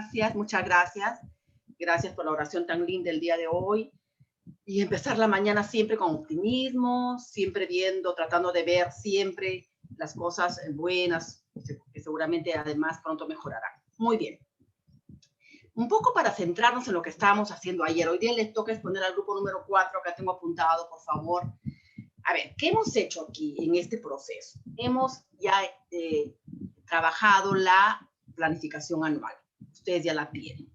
Gracias, muchas gracias. Gracias por la oración tan linda el día de hoy. Y empezar la mañana siempre con optimismo, siempre viendo, tratando de ver siempre las cosas buenas, que seguramente además pronto mejorarán. Muy bien. Un poco para centrarnos en lo que estábamos haciendo ayer. Hoy día les toca exponer al grupo número 4, acá tengo apuntado, por favor. A ver, ¿qué hemos hecho aquí en este proceso? Hemos ya trabajado la planificación anual. Ustedes ya la tienen.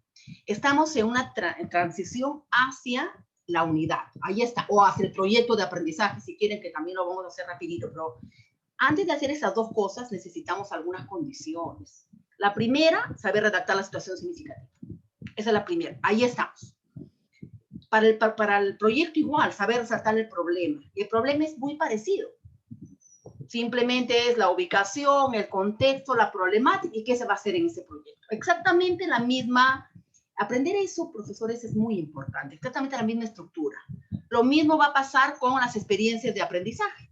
Estamos en una transición hacia la unidad. Ahí está. O hacia el proyecto de aprendizaje, si quieren, que también lo vamos a hacer rapidito. Pero antes de hacer esas dos cosas, necesitamos algunas condiciones. La primera, saber redactar la situación significativa. Esa es la primera. Ahí estamos. Para el proyecto igual, saber resaltar el problema. Y el problema es muy parecido. Simplemente es la ubicación, el contexto, la problemática y qué se va a hacer en ese proyecto. Exactamente la misma. Aprender eso, profesores, es muy importante. Exactamente la misma estructura. Lo mismo va a pasar con las experiencias de aprendizaje.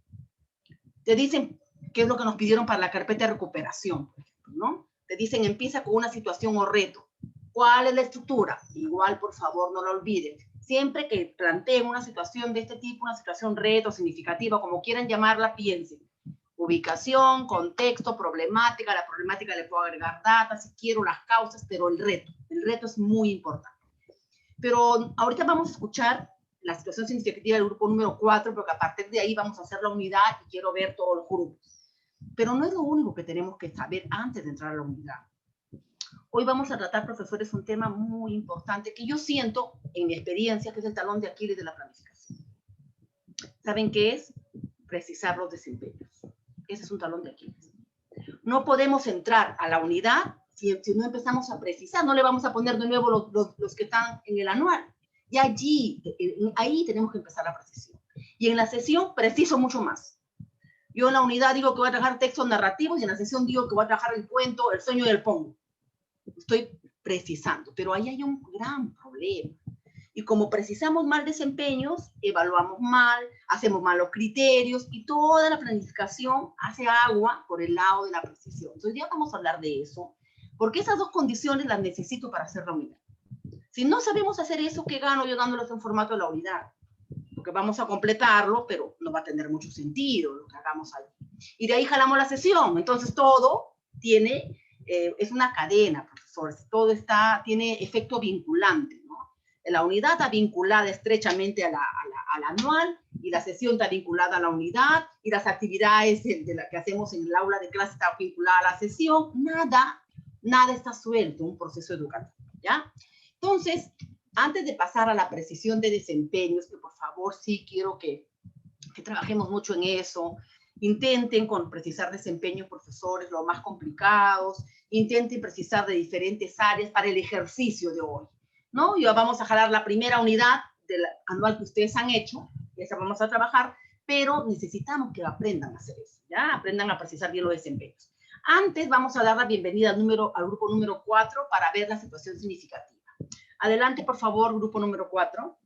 Te dicen qué es lo que nos pidieron para la carpeta de recuperación, por ejemplo, ¿no? Te dicen empieza con una situación o reto. ¿Cuál es la estructura? Igual, por favor, no lo olviden. Siempre que planteen una situación de este tipo, una situación reto, significativa, como quieran llamarla, piensen. Ubicación, contexto, problemática. A la problemática le puedo agregar data, si quiero, las causas, pero el reto es muy importante. Pero ahorita vamos a escuchar la situación significativa del grupo número 4, porque a partir de ahí vamos a hacer la unidad y quiero ver todos los grupos. Pero no es lo único que tenemos que saber antes de entrar a la unidad. Hoy vamos a tratar, profesores, un tema muy importante que yo siento, en mi experiencia, que es el talón de Aquiles de la planificación. ¿Saben qué es? Precisar los desempeños. Ese es un talón de Aquiles. No podemos entrar a la unidad si no empezamos a precisar. No le vamos a poner de nuevo los que están en el anual. Y ahí tenemos que empezar la precisión. Y en la sesión preciso mucho más. Yo en la unidad digo que voy a trabajar textos narrativos y en la sesión digo que voy a trabajar el cuento, el sueño y el pongo. Estoy precisando, pero ahí hay un gran problema. Y como precisamos mal desempeños, evaluamos mal, hacemos malos criterios y toda la planificación hace agua por el lado de la precisión. Entonces, hoy día vamos a hablar de eso, porque esas dos condiciones las necesito para hacer la unidad. Si no sabemos hacer eso, ¿qué gano yo dándoles en formato de la unidad? Porque vamos a completarlo, pero no va a tener mucho sentido lo que hagamos ahí. Y de ahí jalamos la sesión. Entonces, todo tiene, es una cadena, profesores. Todo tiene efecto vinculante. La unidad está vinculada estrechamente al anual y la sesión está vinculada a la unidad y las actividades que hacemos en el aula de clase están vinculadas a la sesión. Nada está suelto en un proceso educativo, ¿ya? Entonces, antes de pasar a la precisión de desempeños, que por favor sí quiero que trabajemos mucho en eso, intenten precisar desempeños, profesores, los más complicados, intenten precisar de diferentes áreas para el ejercicio de hoy. ¿No? Ya vamos a jalar la primera unidad del anual que ustedes han hecho, esa vamos a trabajar, pero necesitamos que aprendan a hacer eso, ¿ya? Aprendan a precisar bien los desempeños. Antes vamos a dar la bienvenida al grupo número 4 para ver la situación significativa. Adelante, por favor, grupo número 4.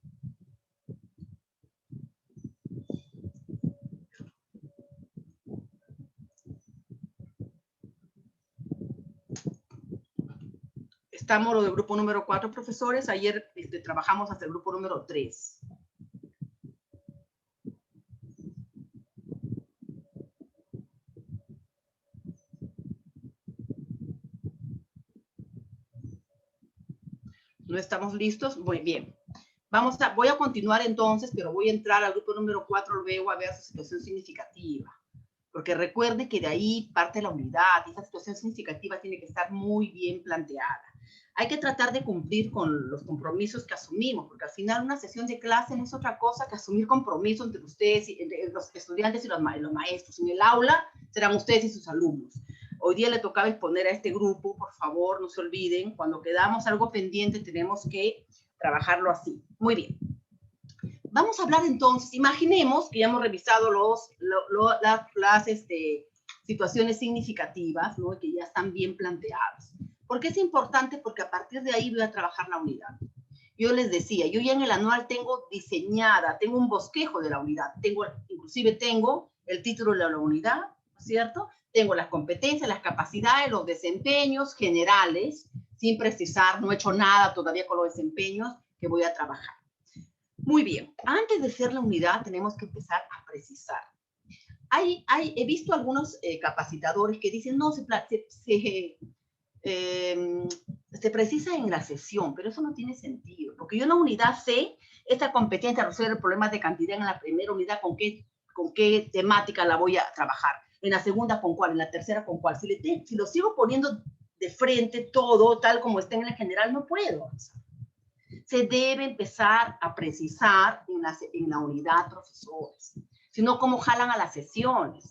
Estamos lo del grupo número 4, profesores. Ayer trabajamos hasta el grupo número 3. ¿No estamos listos? Muy bien. Voy a continuar entonces, pero voy a entrar al grupo número 4 luego a ver su situación significativa. Porque recuerde que de ahí parte la unidad. Esa situación significativa tiene que estar muy bien planteada. Hay que tratar de cumplir con los compromisos que asumimos, porque al final una sesión de clase no es otra cosa que asumir compromisos entre ustedes, entre los estudiantes y los maestros. En el aula serán ustedes y sus alumnos. Hoy día le tocaba exponer a este grupo, por favor, no se olviden, cuando quedamos algo pendiente tenemos que trabajarlo así. Muy bien. Vamos a hablar entonces, imaginemos que ya hemos revisado las situaciones significativas, ¿no? Que ya están bien planteadas. ¿Por qué es importante? Porque a partir de ahí voy a trabajar la unidad. Yo les decía, yo ya en el anual tengo un bosquejo de la unidad, inclusive tengo el título de la unidad, ¿cierto? Tengo las competencias, las capacidades, los desempeños generales, sin precisar, no he hecho nada todavía con los desempeños que voy a trabajar. Muy bien, antes de hacer la unidad tenemos que empezar a precisar. He visto algunos capacitadores que dicen, no, se precisa en la sesión, pero eso no tiene sentido, porque yo en la unidad sé esta competencia de resolver problemas de cantidad en la primera unidad, con qué temática la voy a trabajar, en la segunda con cuál, en la tercera con cuál. Si lo sigo poniendo de frente todo, tal como está en el general, no puedo. Se debe empezar a precisar en la unidad, profesores. Si no, ¿cómo jalan a las sesiones?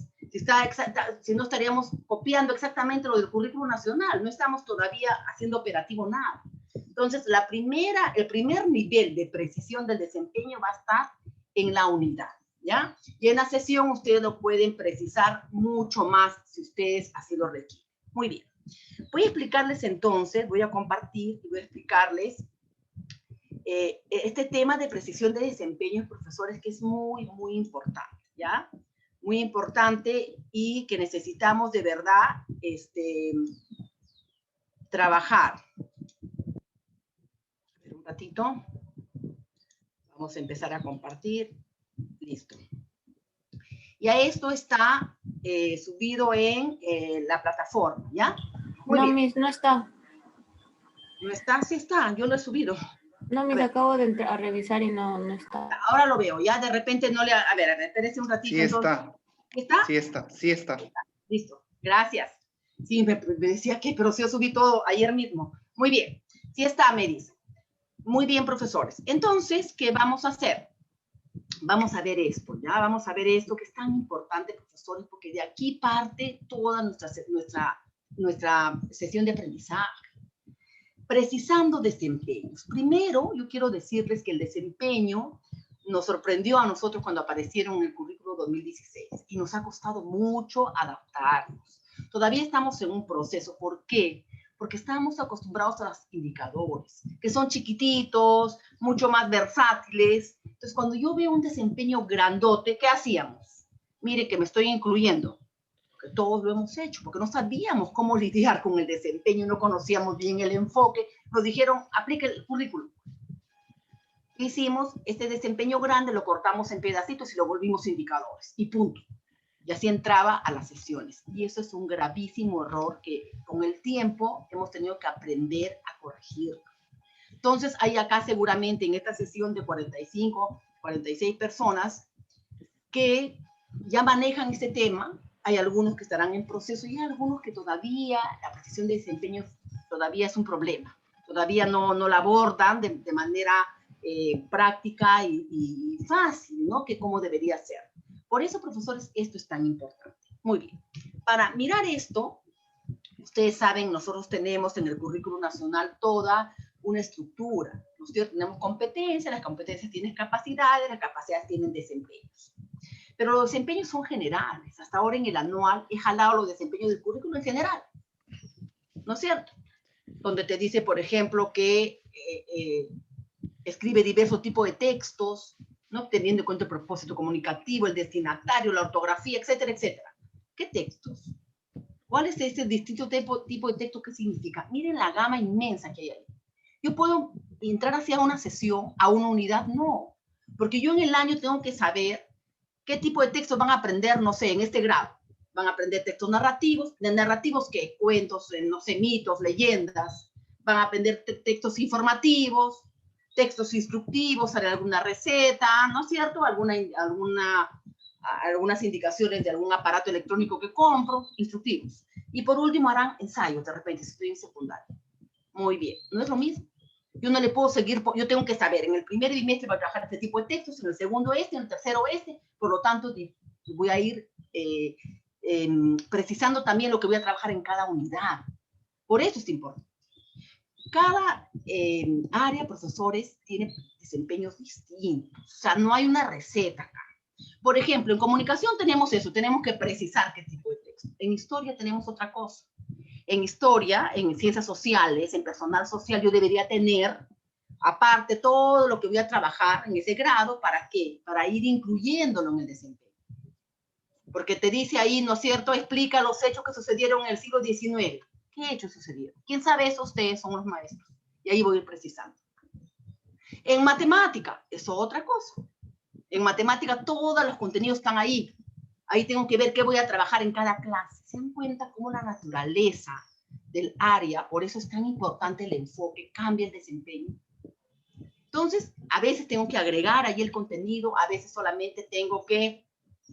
Si no, estaríamos copiando exactamente lo del currículo nacional. No estamos todavía haciendo operativo nada. Entonces, el primer nivel de precisión del desempeño va a estar en la unidad, ¿ya? Y en la sesión ustedes lo pueden precisar mucho más si ustedes así lo requieren. Muy bien. Voy a explicarles entonces, voy a compartir y voy a explicarles este tema de precisión de desempeño, profesores, que es muy, muy importante, ¿ya? Muy importante y que necesitamos de verdad trabajar. Un ratito. Vamos a empezar a compartir. Listo. Ya esto está subido en la plataforma, ¿ya? Muy bien. Miss, no está. ¿No está? Sí está, yo lo he subido. No, Miss, acabo de entrar a revisar y no está. Ahora lo veo, ya de repente no le... A ver, espérese un ratito. Sí está. ¿Está? Sí está, sí está. Listo, gracias. Sí, me decía que, pero sí yo subí todo ayer mismo. Muy bien, sí está, me dice. Muy bien, profesores. Entonces, ¿qué vamos a hacer? Vamos a ver esto, ¿ya? Vamos a ver esto que es tan importante, profesores, porque de aquí parte toda nuestra sesión de aprendizaje. Precisando desempeños. Primero, yo quiero decirles que el desempeño nos sorprendió a nosotros cuando aparecieron en el currículo 2016 y nos ha costado mucho adaptarnos. Todavía estamos en un proceso. ¿Por qué? Porque estamos acostumbrados a los indicadores, que son chiquititos, mucho más versátiles. Entonces, cuando yo veo un desempeño grandote, ¿qué hacíamos? Mire que me estoy incluyendo. Que todos lo hemos hecho, porque no sabíamos cómo lidiar con el desempeño, no conocíamos bien el enfoque, nos dijeron, aplique el currículum. Hicimos este desempeño grande, lo cortamos en pedacitos y lo volvimos indicadores, y punto. Y así entraba a las sesiones. Y eso es un gravísimo error que con el tiempo hemos tenido que aprender a corregir. Entonces, hay acá seguramente en esta sesión de 45, 46 personas que ya manejan este tema. Hay algunos que estarán en proceso y hay algunos que todavía la precisión de desempeño todavía es un problema. Todavía no la abordan de manera práctica y fácil, ¿no? Que como debería ser. Por eso, profesores, esto es tan importante. Muy bien. Para mirar esto, ustedes saben, nosotros tenemos en el currículo nacional toda una estructura. Nosotros tenemos competencias, las competencias tienen capacidades, las capacidades tienen desempeños. Pero los desempeños son generales. Hasta ahora en el anual he jalado los desempeños del currículo en general. ¿No es cierto? Donde te dice, por ejemplo, que escribe diversos tipos de textos, ¿no? Teniendo en cuenta el propósito comunicativo, el destinatario, la ortografía, etcétera, etcétera. ¿Qué textos? ¿Cuál es este distinto tipo de texto? ¿Qué significa? Miren la gama inmensa que hay ahí. ¿Yo puedo entrar hacia una sesión, a una unidad? No. Porque yo en el año tengo que saber qué tipo de textos van a aprender, no sé, en este grado. Van a aprender textos narrativos. ¿De narrativos qué? Cuentos, no sé, mitos, leyendas. Van a aprender textos informativos, textos instructivos, alguna receta, ¿no es cierto? Algunas indicaciones de algún aparato electrónico que compro, instructivos. Y por último harán ensayos, de repente, si estoy en secundaria. Muy bien, no es lo mismo. Yo no le puedo seguir, yo tengo que saber, en el primer bimestre voy a trabajar este tipo de textos, en el segundo en el tercero por lo tanto voy a ir precisando también lo que voy a trabajar en cada unidad. Por eso es importante. Cada área, profesores, tiene desempeños distintos, o sea, no hay una receta acá. Por ejemplo, en comunicación tenemos eso, tenemos que precisar qué tipo de texto. En historia tenemos otra cosa. En historia, en ciencias sociales, en personal social, yo debería tener, aparte, todo lo que voy a trabajar en ese grado, ¿para qué? Para ir incluyéndolo en el desempeño. Porque te dice ahí, ¿no es cierto? Explica los hechos que sucedieron en el siglo XIX. ¿Qué hechos sucedieron? ¿Quién sabe eso? Ustedes son los maestros. Y ahí voy a ir precisando. En matemática, es otra cosa. En matemática todos los contenidos están ahí. Ahí tengo que ver qué voy a trabajar en cada clase. ¿Se dan cuenta cómo la naturaleza del área, por eso es tan importante el enfoque, cambia el desempeño? Entonces, a veces tengo que agregar ahí el contenido, a veces solamente tengo que,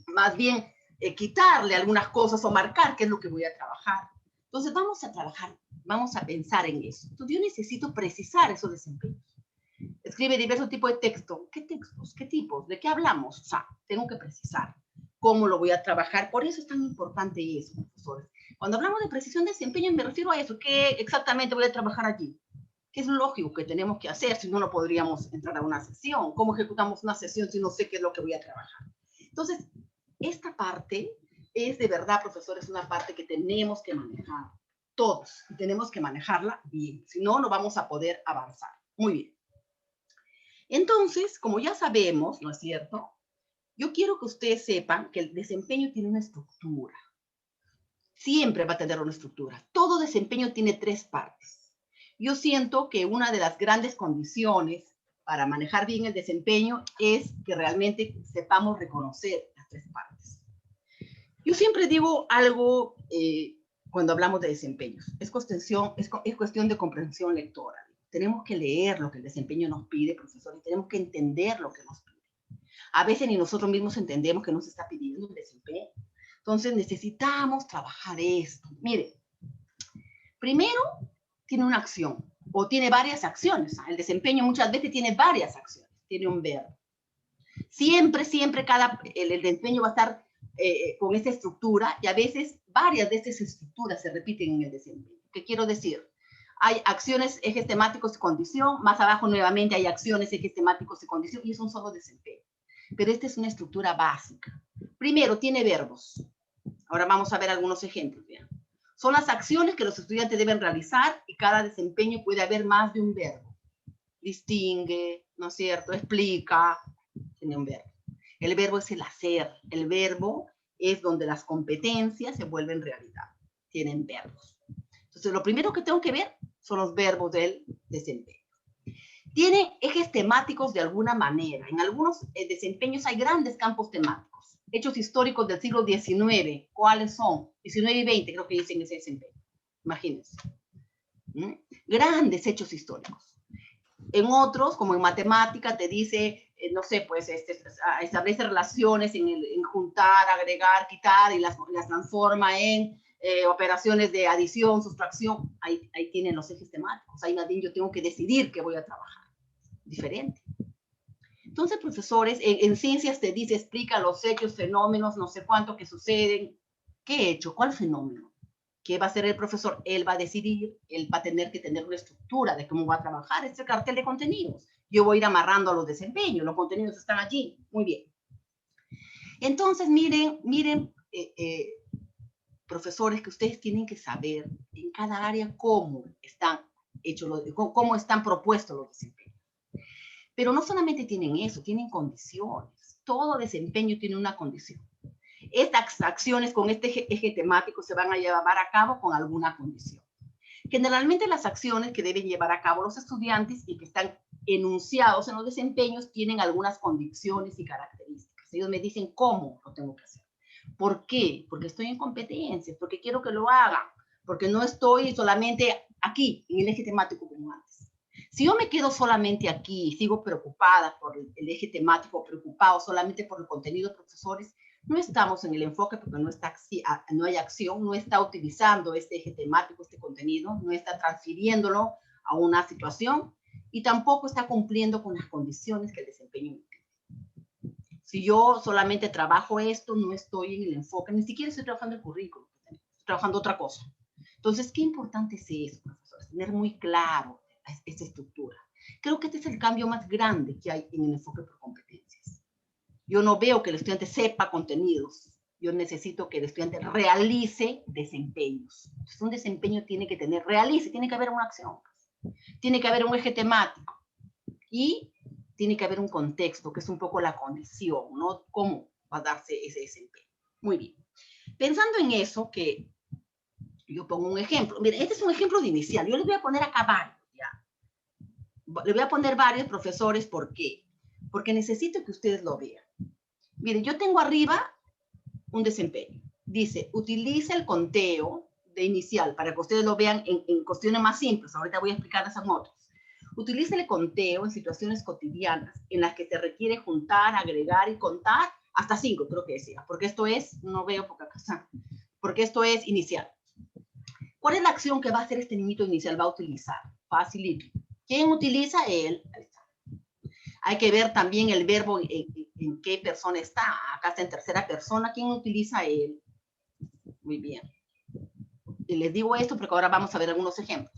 más bien, quitarle algunas cosas o marcar qué es lo que voy a trabajar. Entonces, vamos a trabajar, vamos a pensar en eso. Entonces, yo necesito precisar esos desempeños. Escribe diversos tipos de texto. ¿Qué textos? ¿Qué tipos? ¿De qué hablamos? O sea, tengo que precisar cómo lo voy a trabajar. Por eso es tan importante eso, profesores. Cuando hablamos de precisión de desempeño, me refiero a eso. ¿Qué exactamente voy a trabajar allí? ¿Qué es lógico que tenemos que hacer? Si no, no podríamos entrar a una sesión. ¿Cómo ejecutamos una sesión si no sé qué es lo que voy a trabajar? Entonces, esta parte es de verdad, profesores, una parte que tenemos que manejar. Todos. Y tenemos que manejarla bien. Si no, no vamos a poder avanzar. Muy bien. Entonces, como ya sabemos, ¿no es cierto? Yo quiero que ustedes sepan que el desempeño tiene una estructura. Siempre va a tener una estructura. Todo desempeño tiene 3 partes. Yo siento que una de las grandes condiciones para manejar bien el desempeño es que realmente sepamos reconocer las 3 partes. Yo siempre digo algo cuando hablamos de desempeños. Es cuestión de comprensión lectora. Tenemos que leer lo que el desempeño nos pide, profesor, y tenemos que entender lo que nos pide. A veces ni nosotros mismos entendemos que nos está pidiendo el desempeño. Entonces necesitamos trabajar esto. Mire, primero tiene una acción o tiene varias acciones. El desempeño muchas veces tiene varias acciones, tiene un verbo. Siempre el desempeño va a estar con esta estructura y a veces varias de estas estructuras se repiten en el desempeño. ¿Qué quiero decir? Hay acciones, ejes temáticos y condición, más abajo nuevamente hay acciones, ejes temáticos y condición, y es un solo desempeño. Pero esta es una estructura básica. Primero, tiene verbos. Ahora vamos a ver algunos ejemplos. ¿Vean? Son las acciones que los estudiantes deben realizar y cada desempeño puede haber más de un verbo. Distingue, ¿no es cierto? Explica, tiene un verbo. El verbo es el hacer. El verbo es donde las competencias se vuelven realidad. Tienen verbos. Entonces, lo primero que tengo que ver son los verbos del desempeño. Tiene ejes temáticos de alguna manera. En algunos desempeños hay grandes campos temáticos. Hechos históricos del siglo XIX, ¿cuáles son? 19 y 20 creo que dicen ese desempeño. Imagínense. Grandes hechos históricos. En otros, como en matemática, te dice, no sé, pues establece relaciones en juntar, agregar, quitar y las transforma en operaciones de adición, sustracción. Ahí tienen los ejes temáticos. Ahí más bien yo tengo que decidir qué voy a trabajar. Diferente. Entonces, profesores, en ciencias te dice, explica los hechos, fenómenos, no sé cuánto que suceden. ¿Qué hecho? ¿Cuál fenómeno? ¿Qué va a hacer el profesor? Él va a decidir, él va a tener que tener una estructura de cómo va a trabajar este cartel de contenidos. Yo voy a ir amarrando a los desempeños, los contenidos están allí. Muy bien. Entonces, miren, profesores, que ustedes tienen que saber en cada área cómo están hechos, cómo están propuestos los desempeños. Pero no solamente tienen eso, tienen condiciones. Todo desempeño tiene una condición. Estas acciones con este eje temático se van a llevar a cabo con alguna condición. Generalmente las acciones que deben llevar a cabo los estudiantes y que están enunciados en los desempeños tienen algunas condiciones y características. Ellos me dicen cómo lo tengo que hacer. ¿Por qué? Porque estoy en competencias, porque quiero que lo hagan, porque no estoy solamente aquí, en el eje temático como antes. Si yo me quedo solamente aquí y sigo preocupada por el eje temático, preocupado solamente por el contenido de profesores, no estamos en el enfoque porque no hay acción, no está utilizando este eje temático, este contenido, no está transfiriéndolo a una situación y tampoco está cumpliendo con las condiciones que el desempeño me pide. Si yo solamente trabajo esto, no estoy en el enfoque, ni siquiera estoy trabajando el currículum, estoy trabajando otra cosa. Entonces, qué importante es eso, profesores, tener muy claro esta estructura. Creo que este es el cambio más grande que hay en el enfoque por competencias. Yo no veo que el estudiante sepa contenidos. Yo necesito que el estudiante realice desempeños. Entonces, un desempeño tiene que tiene que haber una acción. Tiene que haber un eje temático. Y tiene que haber un contexto, que es un poco la condición, ¿no? ¿Cómo va a darse ese desempeño? Muy bien. Pensando en eso, que Yo pongo un ejemplo. Miren, este es un ejemplo de inicial. Yo les voy a poner acá varios, ¿ya? Le voy a poner varios, profesores. ¿Por qué? Porque necesito que ustedes lo vean. Miren, yo tengo arriba un desempeño. Dice, utiliza el conteo de inicial para que ustedes lo vean en cuestiones más simples. Ahorita voy a explicarles en otros. Utiliza el conteo en situaciones cotidianas en las que se requiere juntar, agregar y contar hasta 5, creo que decía. Porque esto es, no veo porque acá está, porque esto es inicial. ¿Cuál es la acción que va a hacer este niñito inicial? Va a utilizar. Facilito. ¿Quién utiliza? Él. Hay que ver también el verbo en qué persona está. Acá está en tercera persona. ¿Quién utiliza él? Muy bien. Y les digo esto porque ahora vamos a ver algunos ejemplos.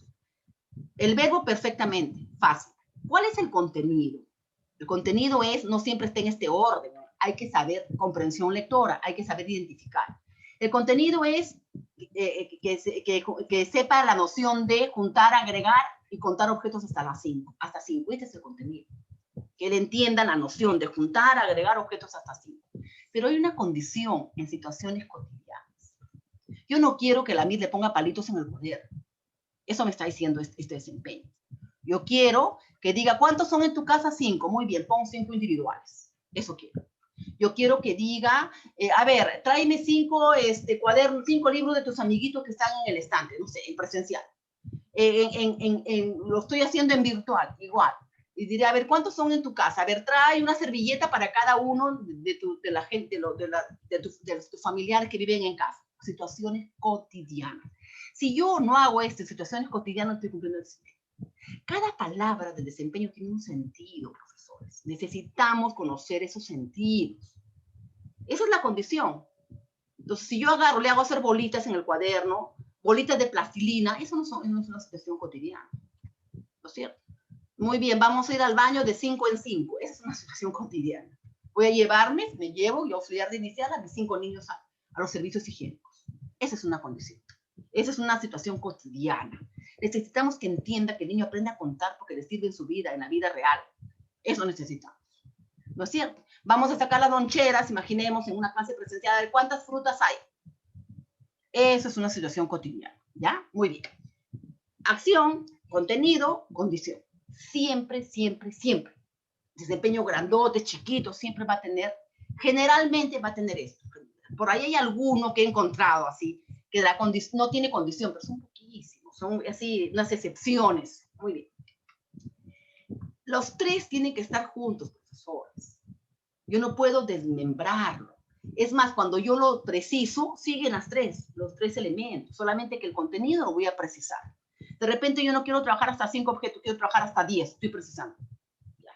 El verbo perfectamente, fácil. ¿Cuál es el contenido? El contenido es, no siempre está en este orden. Hay que saber comprensión lectora, hay que saber identificar. El contenido es que sepa la noción de juntar, agregar y contar objetos hasta las 5. Hasta 5, este es el contenido. Que él entienda la noción de juntar, agregar objetos hasta 5. Pero hay una condición en situaciones cotidianas. Yo no quiero que la MIS le ponga palitos en el cuaderno. Eso me está diciendo este desempeño. Yo quiero que diga, ¿cuántos son en tu casa? 5. Muy bien, pon 5 individuales. Eso quiero. Yo quiero que diga, a ver, tráeme 5 cuadernos, 5 libros de tus amiguitos que están en el estante, no sé, en presencial. Lo estoy haciendo en virtual, igual. Y diré, a ver, ¿cuántos son en tu casa? A ver, trae una servilleta para cada uno de tus familiares que viven en casa. Situaciones cotidianas. Si yo no hago esto en situaciones cotidianas, estoy cumpliendo el desempeño. Cada palabra del desempeño tiene un sentido, profesores. Necesitamos conocer esos sentidos. Esa es la condición. Entonces, si yo agarro, le hago hacer bolitas en el cuaderno, bolitas de plastilina, eso no es una situación cotidiana. ¿No es cierto? Muy bien, vamos a ir al baño de 5 en 5. Esa es una situación cotidiana. Voy a llevarme, me llevo y auxiliar de inicial a mis 5 niños a los servicios higiénicos. Esa es una condición. Esa es una situación cotidiana. Necesitamos que entienda que el niño aprenda a contar porque le sirve en su vida, en la vida real. Eso necesitamos. ¿No es cierto? Vamos a sacar las loncheras, imaginemos en una clase presencial, de cuántas frutas hay. Eso es una situación cotidiana. ¿Ya? Muy bien. Acción, contenido, condición. Siempre, siempre, siempre. Desempeño grandote, chiquito, siempre va a tener, generalmente va a tener esto. Por ahí hay alguno que he encontrado así, que no tiene condición, pero son poquísimos, son así unas excepciones. Muy bien. Los 3 tienen que estar juntos, profesores. Yo no puedo desmembrarlo. Es más, cuando yo lo preciso, siguen los 3 elementos, solamente que el contenido lo voy a precisar. De repente yo no quiero trabajar hasta 5 objetos, quiero trabajar hasta 10, estoy precisando. Ya.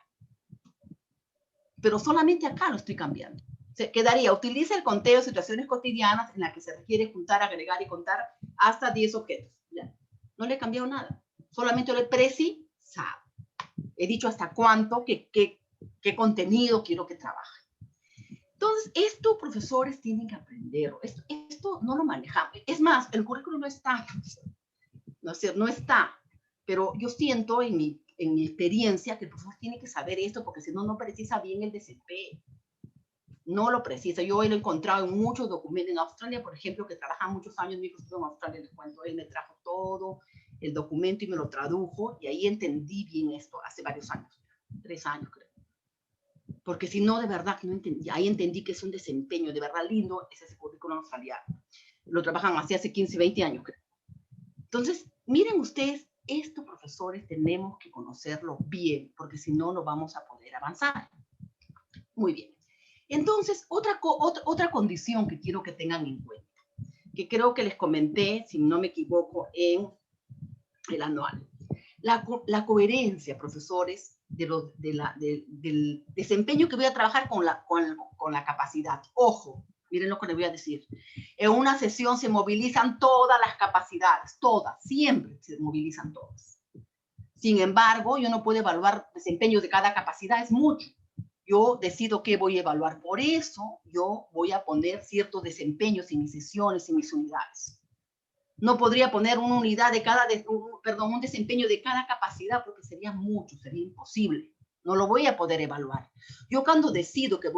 Pero solamente acá lo estoy cambiando. Se quedaría, utiliza el conteo de situaciones cotidianas en las que se requiere juntar, agregar y contar hasta 10 objetos. Ya. No le he cambiado nada, solamente lo he precisado. He dicho hasta cuánto, qué contenido quiero que trabaje. Entonces, esto, profesores, tienen que aprender. Esto no lo manejamos. Es más, el currículo no está. No está. Pero yo siento en mi experiencia que el profesor tiene que saber esto porque si no, no precisa bien el desempeño. No lo precisa. Yo lo he encontrado en muchos documentos. En Australia, por ejemplo, que trabaja muchos años, mi profesor en Australia, les cuento, él me trajo todo el documento y me lo tradujo y ahí entendí bien esto hace varios años. 3 años, creo. Porque si no, de verdad que no entendí. Ahí entendí que es un desempeño de verdad lindo, es ese currículum australiano. Lo trabajan así hace 15, 20 años, creo. Entonces, miren ustedes, esto, profesores, tenemos que conocerlo bien, porque si no, no vamos a poder avanzar. Muy bien. Entonces, otra condición que quiero que tengan en cuenta, que creo que les comenté, si no me equivoco, en el anual. La coherencia, profesores, del desempeño que voy a trabajar con la capacidad. Ojo, miren lo que les voy a decir. En una sesión se movilizan todas las capacidades, todas, siempre se movilizan todas. Sin embargo, yo no puedo evaluar desempeño de cada capacidad, es mucho. Yo decido qué voy a evaluar. Por eso, yo voy a poner ciertos desempeños en mis sesiones, en mis unidades. No podría poner una unidad de un desempeño de cada capacidad porque sería mucho, sería imposible. No lo voy a poder evaluar. Yo cuando decido que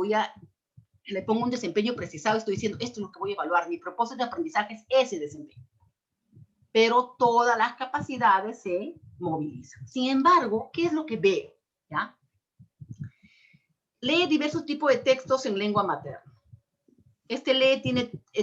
le pongo un desempeño precisado, estoy diciendo, esto es lo que voy a evaluar. Mi propósito de aprendizaje es ese desempeño. pero todas las capacidades se movilizan. Sin embargo, ¿qué es lo que veo? ¿Ya? Lee diversos tipos de textos en lengua materna. Este lee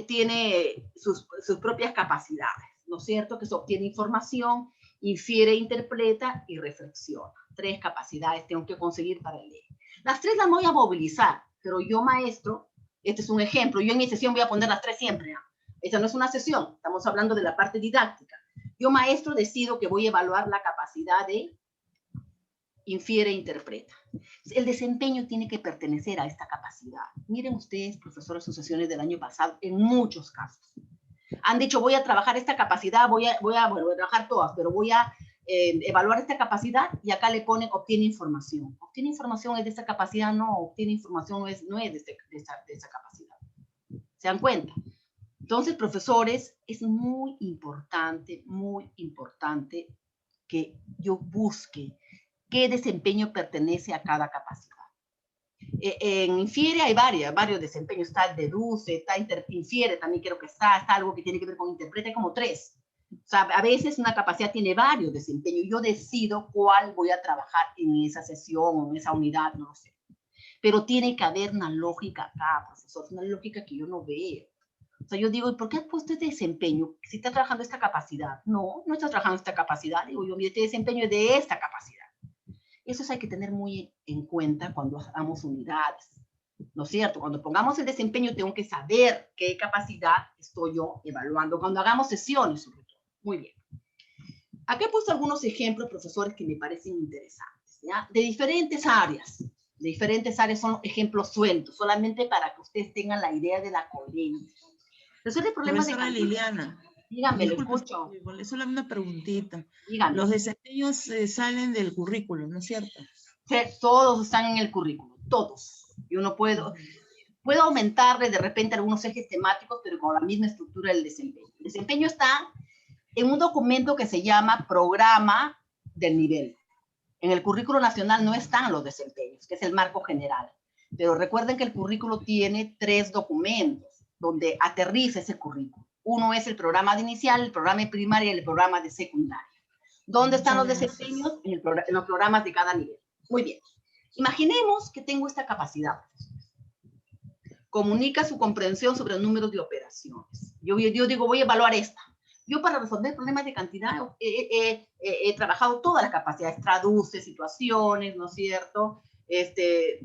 tiene sus propias capacidades, ¿no es cierto? Que se obtiene información, infiere, interpreta y reflexiona. 3 capacidades tengo que conseguir para leer. Las 3 las voy a movilizar, pero yo, maestro, este es un ejemplo, yo en mi sesión voy a poner las 3 siempre, ¿no? Esta no es una sesión, estamos hablando de la parte didáctica. Yo, maestro, decido que voy a evaluar la capacidad de infiere e interpreta. El desempeño tiene que pertenecer a esta capacidad. Miren ustedes, profesores de asociaciones del año pasado, en muchos casos. Han dicho, voy a trabajar esta capacidad, voy a trabajar todas, pero voy a evaluar esta capacidad y acá le ponen obtiene información. ¿Obtiene información es de esa capacidad? No, obtiene información no es de esa capacidad. ¿Se dan cuenta? Entonces, profesores, es muy importante que yo busque qué desempeño pertenece a cada capacidad. En infiere hay varios desempeños. Está el deduce, está infiere, también creo que está algo que tiene que ver con interpreta, hay como 3. O sea, a veces una capacidad tiene varios desempeños. Yo decido cuál voy a trabajar en esa sesión o en esa unidad, no lo sé. Pero tiene que haber una lógica acá, profesor, una lógica que yo no veo. O sea, yo digo, ¿y por qué has puesto este desempeño? Si está trabajando esta capacidad. No, no está trabajando esta capacidad. Digo yo, este desempeño es de esta capacidad. Eso hay que tener muy en cuenta cuando hagamos unidades, ¿no es cierto? Cuando pongamos el desempeño tengo que saber qué capacidad estoy yo evaluando. Cuando hagamos sesiones, sobre todo. Muy bien. Acá he puesto algunos ejemplos, profesores, que me parecen interesantes, ¿ya? De diferentes áreas. De diferentes áreas son ejemplos sueltos, solamente para que ustedes tengan la idea de la coherencia. Resuelve problemas de Profesora Liliana. Dígame, lo Disculpe, escucho. solo una preguntita. Dígame. Los desempeños salen del currículum, ¿no es cierto? Sí, todos están en el currículum, todos. Yo no puedo aumentarle de repente algunos ejes temáticos, pero con la misma estructura del desempeño. El desempeño está en un documento que se llama Programa del Nivel. En el currículo nacional no están los desempeños, que es el marco general. Pero recuerden que el currículo tiene 3 documentos donde aterriza ese currículo. Uno es el programa de inicial, el programa de primaria y el programa de secundaria. ¿Dónde están los desempeños? En los programas de cada nivel. Muy bien. Imaginemos que tengo esta capacidad. Comunica su comprensión sobre el número de operaciones. Yo digo, voy a evaluar esta. Yo para resolver problemas de cantidad he trabajado todas las capacidades. Traduce situaciones, ¿no es cierto?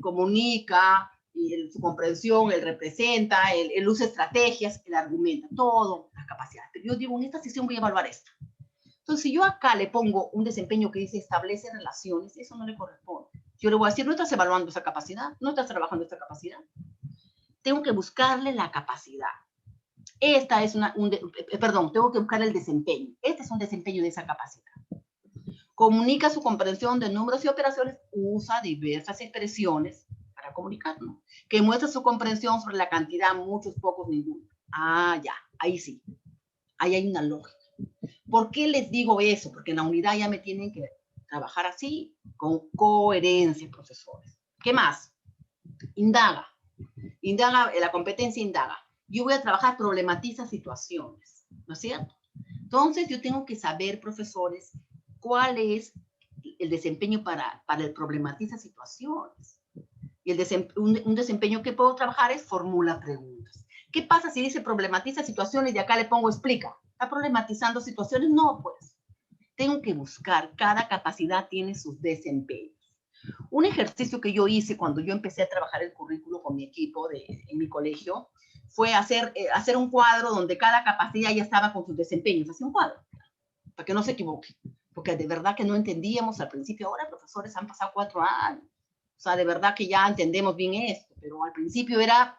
Comunica, y su comprensión, él representa, él usa estrategias, él argumenta, todas las capacidades. Pero yo digo, en esta sesión voy a evaluar esta. Entonces, si yo acá le pongo un desempeño que dice establece relaciones, eso no le corresponde. Yo le voy a decir, no estás evaluando esa capacidad, no estás trabajando esta capacidad. Tengo que buscarle la capacidad. Esta es tengo que buscar el desempeño. Este es un desempeño de esa capacidad. Comunica su comprensión de números y operaciones, usa diversas expresiones para comunicarnos, que muestra su comprensión sobre la cantidad, muchos, pocos, ninguno. Ah, ya, ahí sí. Ahí hay una lógica. ¿Por qué les digo eso? Porque en la unidad ya me tienen que trabajar así, con coherencia, profesores. ¿Qué más? Indaga. Indaga, la competencia indaga. Yo voy a trabajar, problematiza situaciones, ¿no es cierto? Entonces, yo tengo que saber, profesores, cuál es el desempeño para el problematiza situaciones. Y un desempeño que puedo trabajar es formula preguntas. ¿Qué pasa si dice problematiza situaciones y acá le pongo explica? ¿Está problematizando situaciones? No, pues. Tengo que buscar, cada capacidad tiene sus desempeños. Un ejercicio que yo hice cuando yo empecé a trabajar el currículo con mi equipo en mi colegio fue hacer un cuadro donde cada capacidad ya estaba con sus desempeños. Hacía un cuadro, para que no se equivoque. Porque de verdad que no entendíamos al principio. Ahora, profesores, han pasado 4 años. O sea, de verdad que ya entendemos bien esto. Pero al principio era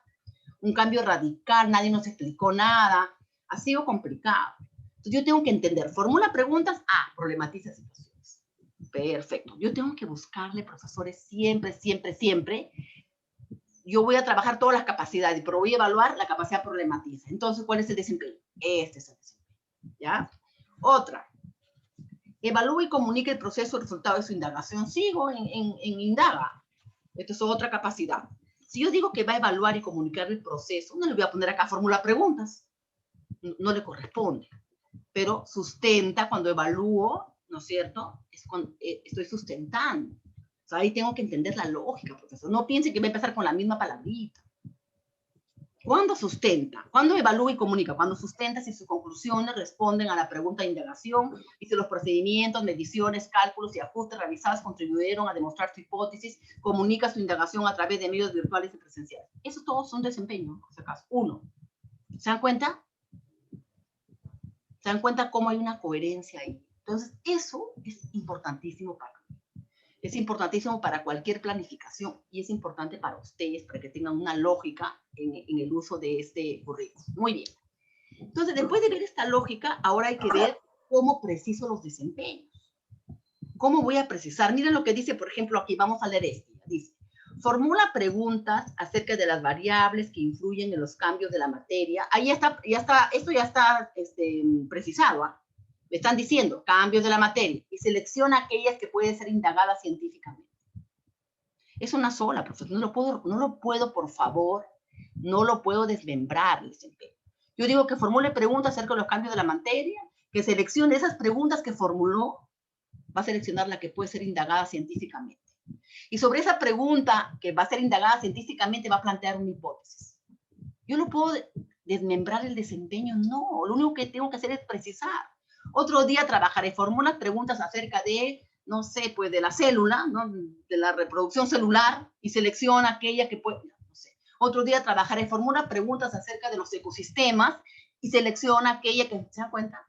un cambio radical, nadie nos explicó nada. Ha sido complicado. Entonces yo tengo que entender, formula preguntas, problematiza situaciones. Perfecto. Yo tengo que buscarle, profesores, siempre, siempre, siempre. Yo voy a trabajar todas las capacidades, pero voy a evaluar la capacidad problematiza. Entonces, ¿cuál es el desempeño? Este es el desempeño. ¿Ya? Otra. Evalúa y comunica el proceso, el resultado de su indagación. Sigo en indaga. Esto es otra capacidad. Si yo digo que va a evaluar y comunicar el proceso, no le voy a poner acá fórmula preguntas. No le corresponde. pero sustenta cuando evalúo, ¿no es cierto? Estoy sustentando. O sea, ahí tengo que entender la lógica, profesor. No piense que va a empezar con la misma palabrita. ¿Cuándo sustenta? ¿Cuándo evalúa y comunica? Cuando sustenta si sus conclusiones responden a la pregunta de indagación y si los procedimientos, mediciones, cálculos y ajustes realizados contribuyeron a demostrar su hipótesis, comunica su indagación a través de medios virtuales y presenciales. Esos todos son desempeño, por si acaso. 1. ¿Se dan cuenta? ¿Se dan cuenta cómo hay una coherencia ahí? Entonces, eso es importantísimo para mí. Es importantísimo para cualquier planificación y es importante para ustedes, para que tengan una lógica en el uso de este currículum. Muy bien. Entonces, después de ver esta lógica, ahora hay que ver cómo preciso los desempeños. ¿Cómo voy a precisar? Miren lo que dice, por ejemplo, aquí vamos a leer esto. Dice, formula preguntas acerca de las variables que influyen en los cambios de la materia. Ahí está, esto ya está precisado, ¿eh? Me están diciendo cambios de la materia y selecciona aquellas que pueden ser indagadas científicamente. Es una sola, profesor. No lo puedo, por favor, no lo puedo desmembrar el desempeño. Yo digo que formule preguntas acerca de los cambios de la materia, que seleccione esas preguntas que formuló, va a seleccionar la que puede ser indagada científicamente. Y sobre esa pregunta que va a ser indagada científicamente va a plantear una hipótesis. Yo no puedo desmembrar el desempeño, no. Lo único que tengo que hacer es precisar. Otro día trabajaré fórmulas, preguntas acerca de, no sé, pues de la célula, ¿no? De la reproducción celular y selecciona aquella que puede, no sé. Otro día trabajaré fórmulas, preguntas acerca de los ecosistemas y selecciona aquella que, ¿se dan cuenta?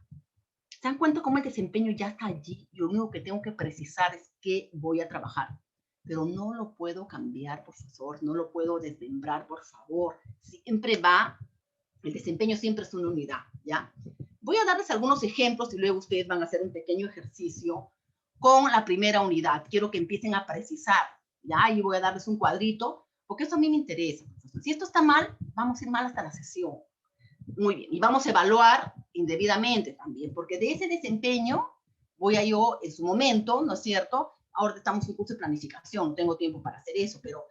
¿Se dan cuenta cómo el desempeño ya está allí? Yo lo único que tengo que precisar es qué voy a trabajar. Pero no lo puedo cambiar, profesor, no lo puedo desmembrar, por favor. Siempre va, el desempeño siempre es una unidad, ¿ya? Voy a darles algunos ejemplos y luego ustedes van a hacer un pequeño ejercicio con la primera unidad. Quiero que empiecen a precisar, ¿ya? Y voy a darles un cuadrito, porque eso a mí me interesa. Si esto está mal, vamos a ir mal hasta la sesión. Muy bien, y vamos a evaluar indebidamente también, porque de ese desempeño voy a yo en su momento, ¿no es cierto? Ahora estamos en curso de planificación, no tengo tiempo para hacer eso, pero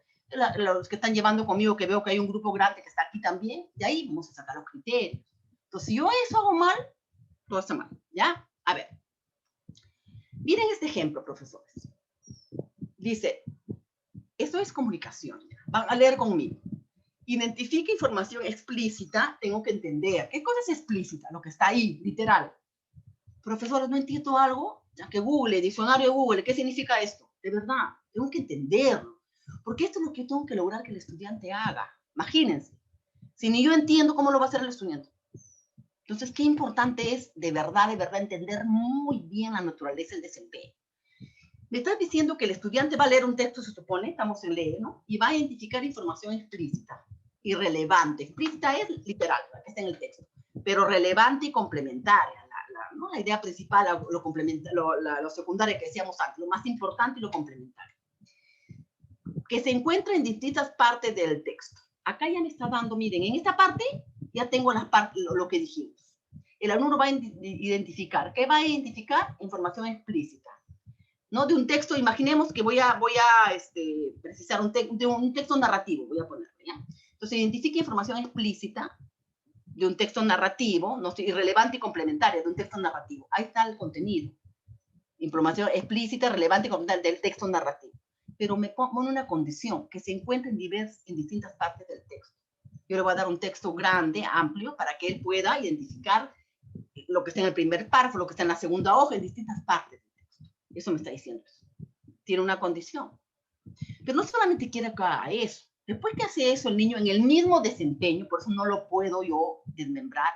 los que están llevando conmigo, que veo que hay un grupo grande que está aquí también, de ahí vamos a sacar los criterios. Entonces, si yo eso hago mal, todo está mal, ¿ya? A ver. Miren este ejemplo, profesores. Dice, esto es comunicación. Van a leer conmigo. Identifica información explícita, tengo que entender. ¿Qué cosa es explícita? Lo que está ahí, literal. Profesores, ¿no entiendo algo? Ya que Google, diccionario de Google, ¿qué significa esto? De verdad, tengo que entenderlo. Porque esto es lo que tengo que lograr que el estudiante haga. Imagínense. Si ni yo entiendo, ¿cómo lo va a hacer el estudiante? Entonces, qué importante es de verdad entender muy bien la naturaleza del desempeño. Me estás diciendo que el estudiante va a leer un texto, se supone, estamos en leer, ¿no? Y va a identificar información explícita y relevante. Explícita es literal, la que está en el texto, pero relevante y complementaria. ¿No? La idea principal, lo secundario que decíamos antes, lo más importante y lo complementario. Que se encuentra en distintas partes del texto. Acá ya me está dando, miren, en esta parte ya tengo las partes, lo que dijimos. El alumno va a identificar. ¿Qué va a identificar? Información explícita. ¿No? De un texto, imaginemos que voy a precisar un texto narrativo, voy a poner, ¿ya? Entonces, identifica información explícita de un texto narrativo, ¿no? Irrelevante y complementaria de un texto narrativo. Ahí está el contenido. Información explícita, relevante y complementaria del texto narrativo. Pero me pone una condición, que se encuentre en distintas partes del texto. Yo le voy a dar un texto grande, amplio, para que él pueda identificar lo que está en el primer párrafo, lo que está en la segunda hoja, en distintas partes del texto. Eso me está diciendo eso. Tiene una condición. Pero no solamente quiere que haga eso. Después que hace eso el niño en el mismo desempeño, por eso no lo puedo yo desmembrar,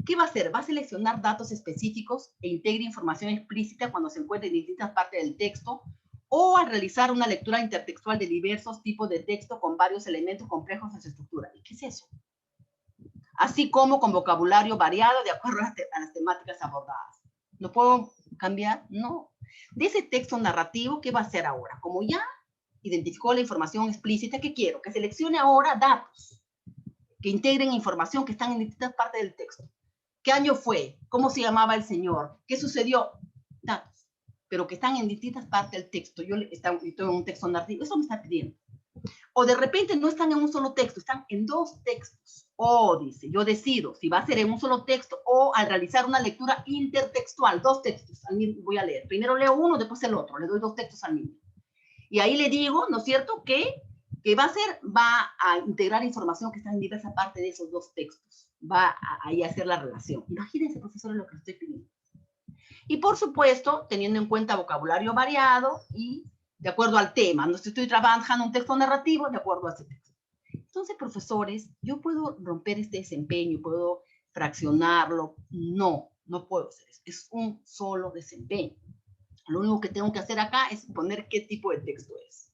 ¿qué va a hacer? Va a seleccionar datos específicos e integre información explícita cuando se encuentre en distintas partes del texto, o a realizar una lectura intertextual de diversos tipos de texto con varios elementos complejos en su estructura. ¿Y qué es eso? Así como con vocabulario variado de acuerdo a las temáticas abordadas. ¿Lo puedo cambiar? No. De ese texto narrativo, ¿qué va a hacer ahora? Como ya identificó la información explícita, ¿qué quiero? Que seleccione ahora datos que integren información que están en distintas partes del texto. ¿Qué año fue? ¿Cómo se llamaba el señor? ¿Qué sucedió? Datos, pero que están en distintas partes del texto. Yo estoy en un texto narrativo, eso me está pidiendo. O de repente no están en un solo texto, están en dos textos. O dice, yo decido si va a ser en un solo texto o al realizar una lectura intertextual, 2 textos, al mismo voy a leer. Primero leo uno, después el otro, le doy 2 textos al mismo. Y ahí le digo, ¿no es cierto?, que va a integrar información que está en diversa parte de esos 2 textos. Va ahí a hacer la relación. Imagínense, profesores, lo que estoy pidiendo. Y por supuesto, teniendo en cuenta vocabulario variado y de acuerdo al tema. No estoy trabajando un texto narrativo de acuerdo a ese texto. Entonces, profesores, ¿yo puedo romper este desempeño? ¿Puedo fraccionarlo? No, no puedo hacer eso. Es un solo desempeño. Lo único que tengo que hacer acá es poner qué tipo de texto es.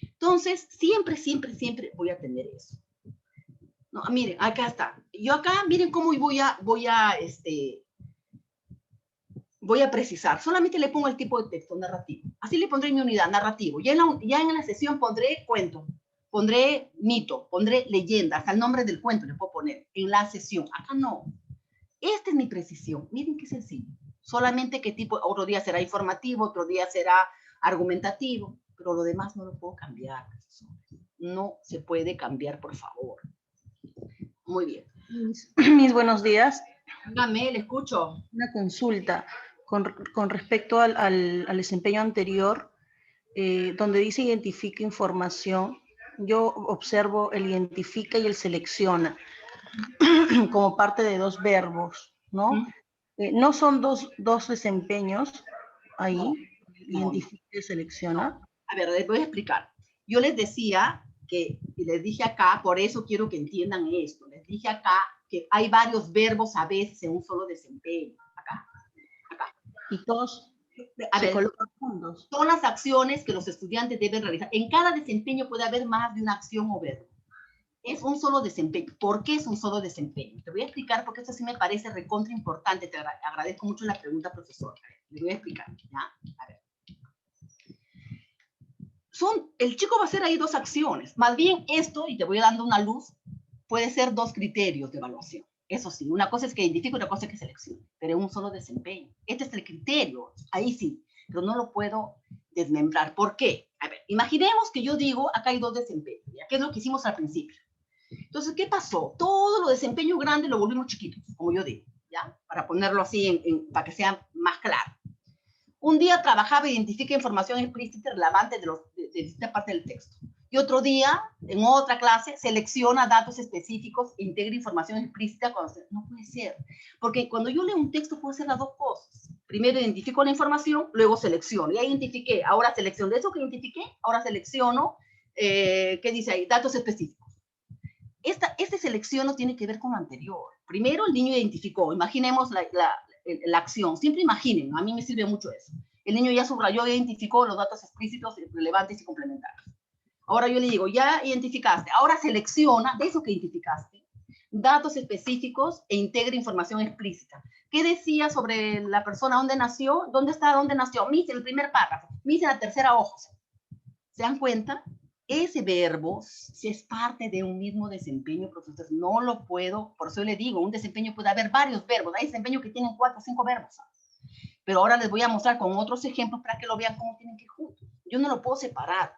Entonces, siempre, siempre, siempre voy a tener eso. No, miren, acá está. Yo acá, miren cómo voy a precisar. Solamente le pongo el tipo de texto, narrativo. Así le pondré mi unidad, narrativo. Ya en la sesión pondré cuento, pondré mito, pondré leyenda, hasta el nombre del cuento le puedo poner en la sesión. Acá no. Esta es mi precisión. Miren qué sencillo. Solamente qué tipo, otro día será informativo, otro día será argumentativo, pero lo demás no lo puedo cambiar. No se puede cambiar, por favor. Muy bien. Mis buenos días. Dígame, le escucho. Una consulta con respecto al desempeño anterior, donde dice identifica información. Yo observo el identifica y el selecciona como parte de 2 verbos, ¿no? No son dos desempeños ahí, No, identifica y selecciona. No. A ver, les voy a explicar. Yo les decía que, y les dije acá, por eso quiero que entiendan esto, les dije acá que hay varios verbos a veces en un solo desempeño. Acá. Y todos se colocan juntos. Son las acciones que los estudiantes deben realizar. En cada desempeño puede haber más de una acción o verbo. Es un solo desempeño. ¿Por qué es un solo desempeño? Te voy a explicar porque esto sí me parece recontra importante. Te agradezco mucho la pregunta, profesor. Les voy a explicar. ¿Ya? A ver. El chico va a hacer ahí 2 acciones. Más bien esto, y te voy dando una luz, puede ser 2 criterios de evaluación. Eso sí, una cosa es que identifique, otra cosa es que seleccione, pero en un solo desempeño. Este es el criterio, ahí sí, pero no lo puedo desmembrar. ¿Por qué? A ver, imaginemos que yo digo, acá hay 2 desempeños, ¿ya? Que es lo que hicimos al principio. Entonces, ¿qué pasó? Todo lo desempeño grande lo volvimos chiquitos, como yo digo, ¿ya? Para ponerlo así, para que sea más claro. Un día trabajaba e identifica información explícita y relevante de esta parte del texto. Y otro día, en otra clase, selecciona datos específicos e integra información explícita. No puede ser. Porque cuando yo leo un texto, puedo hacer las 2 cosas. Primero identifico la información, luego selecciono. Ya identifiqué, ahora selecciono. De eso que identifiqué, ahora selecciono, ¿qué dice ahí? Datos específicos. Este selecciono tiene que ver con lo anterior. Primero, el niño identificó. Imaginemos la acción. Siempre imaginen, ¿no? A mí me sirve mucho eso. El niño ya subrayó, identificó los datos explícitos, relevantes y complementarios. Ahora yo le digo, ya identificaste, ahora selecciona de eso que identificaste, datos específicos e integra información explícita. ¿Qué decía sobre la persona? ¿Dónde nació? ¿Dónde está? ¿Dónde nació? Miss en el primer párrafo, Miss en la tercera hoja. ¿Se dan cuenta? Ese verbo, si es parte de un mismo desempeño, profesor, no lo puedo, por eso le digo, un desempeño puede haber varios verbos, hay desempeños que tienen 4 o 5 verbos, pero ahora les voy a mostrar con otros ejemplos para que lo vean cómo tienen que ir juntos. Yo no lo puedo separar,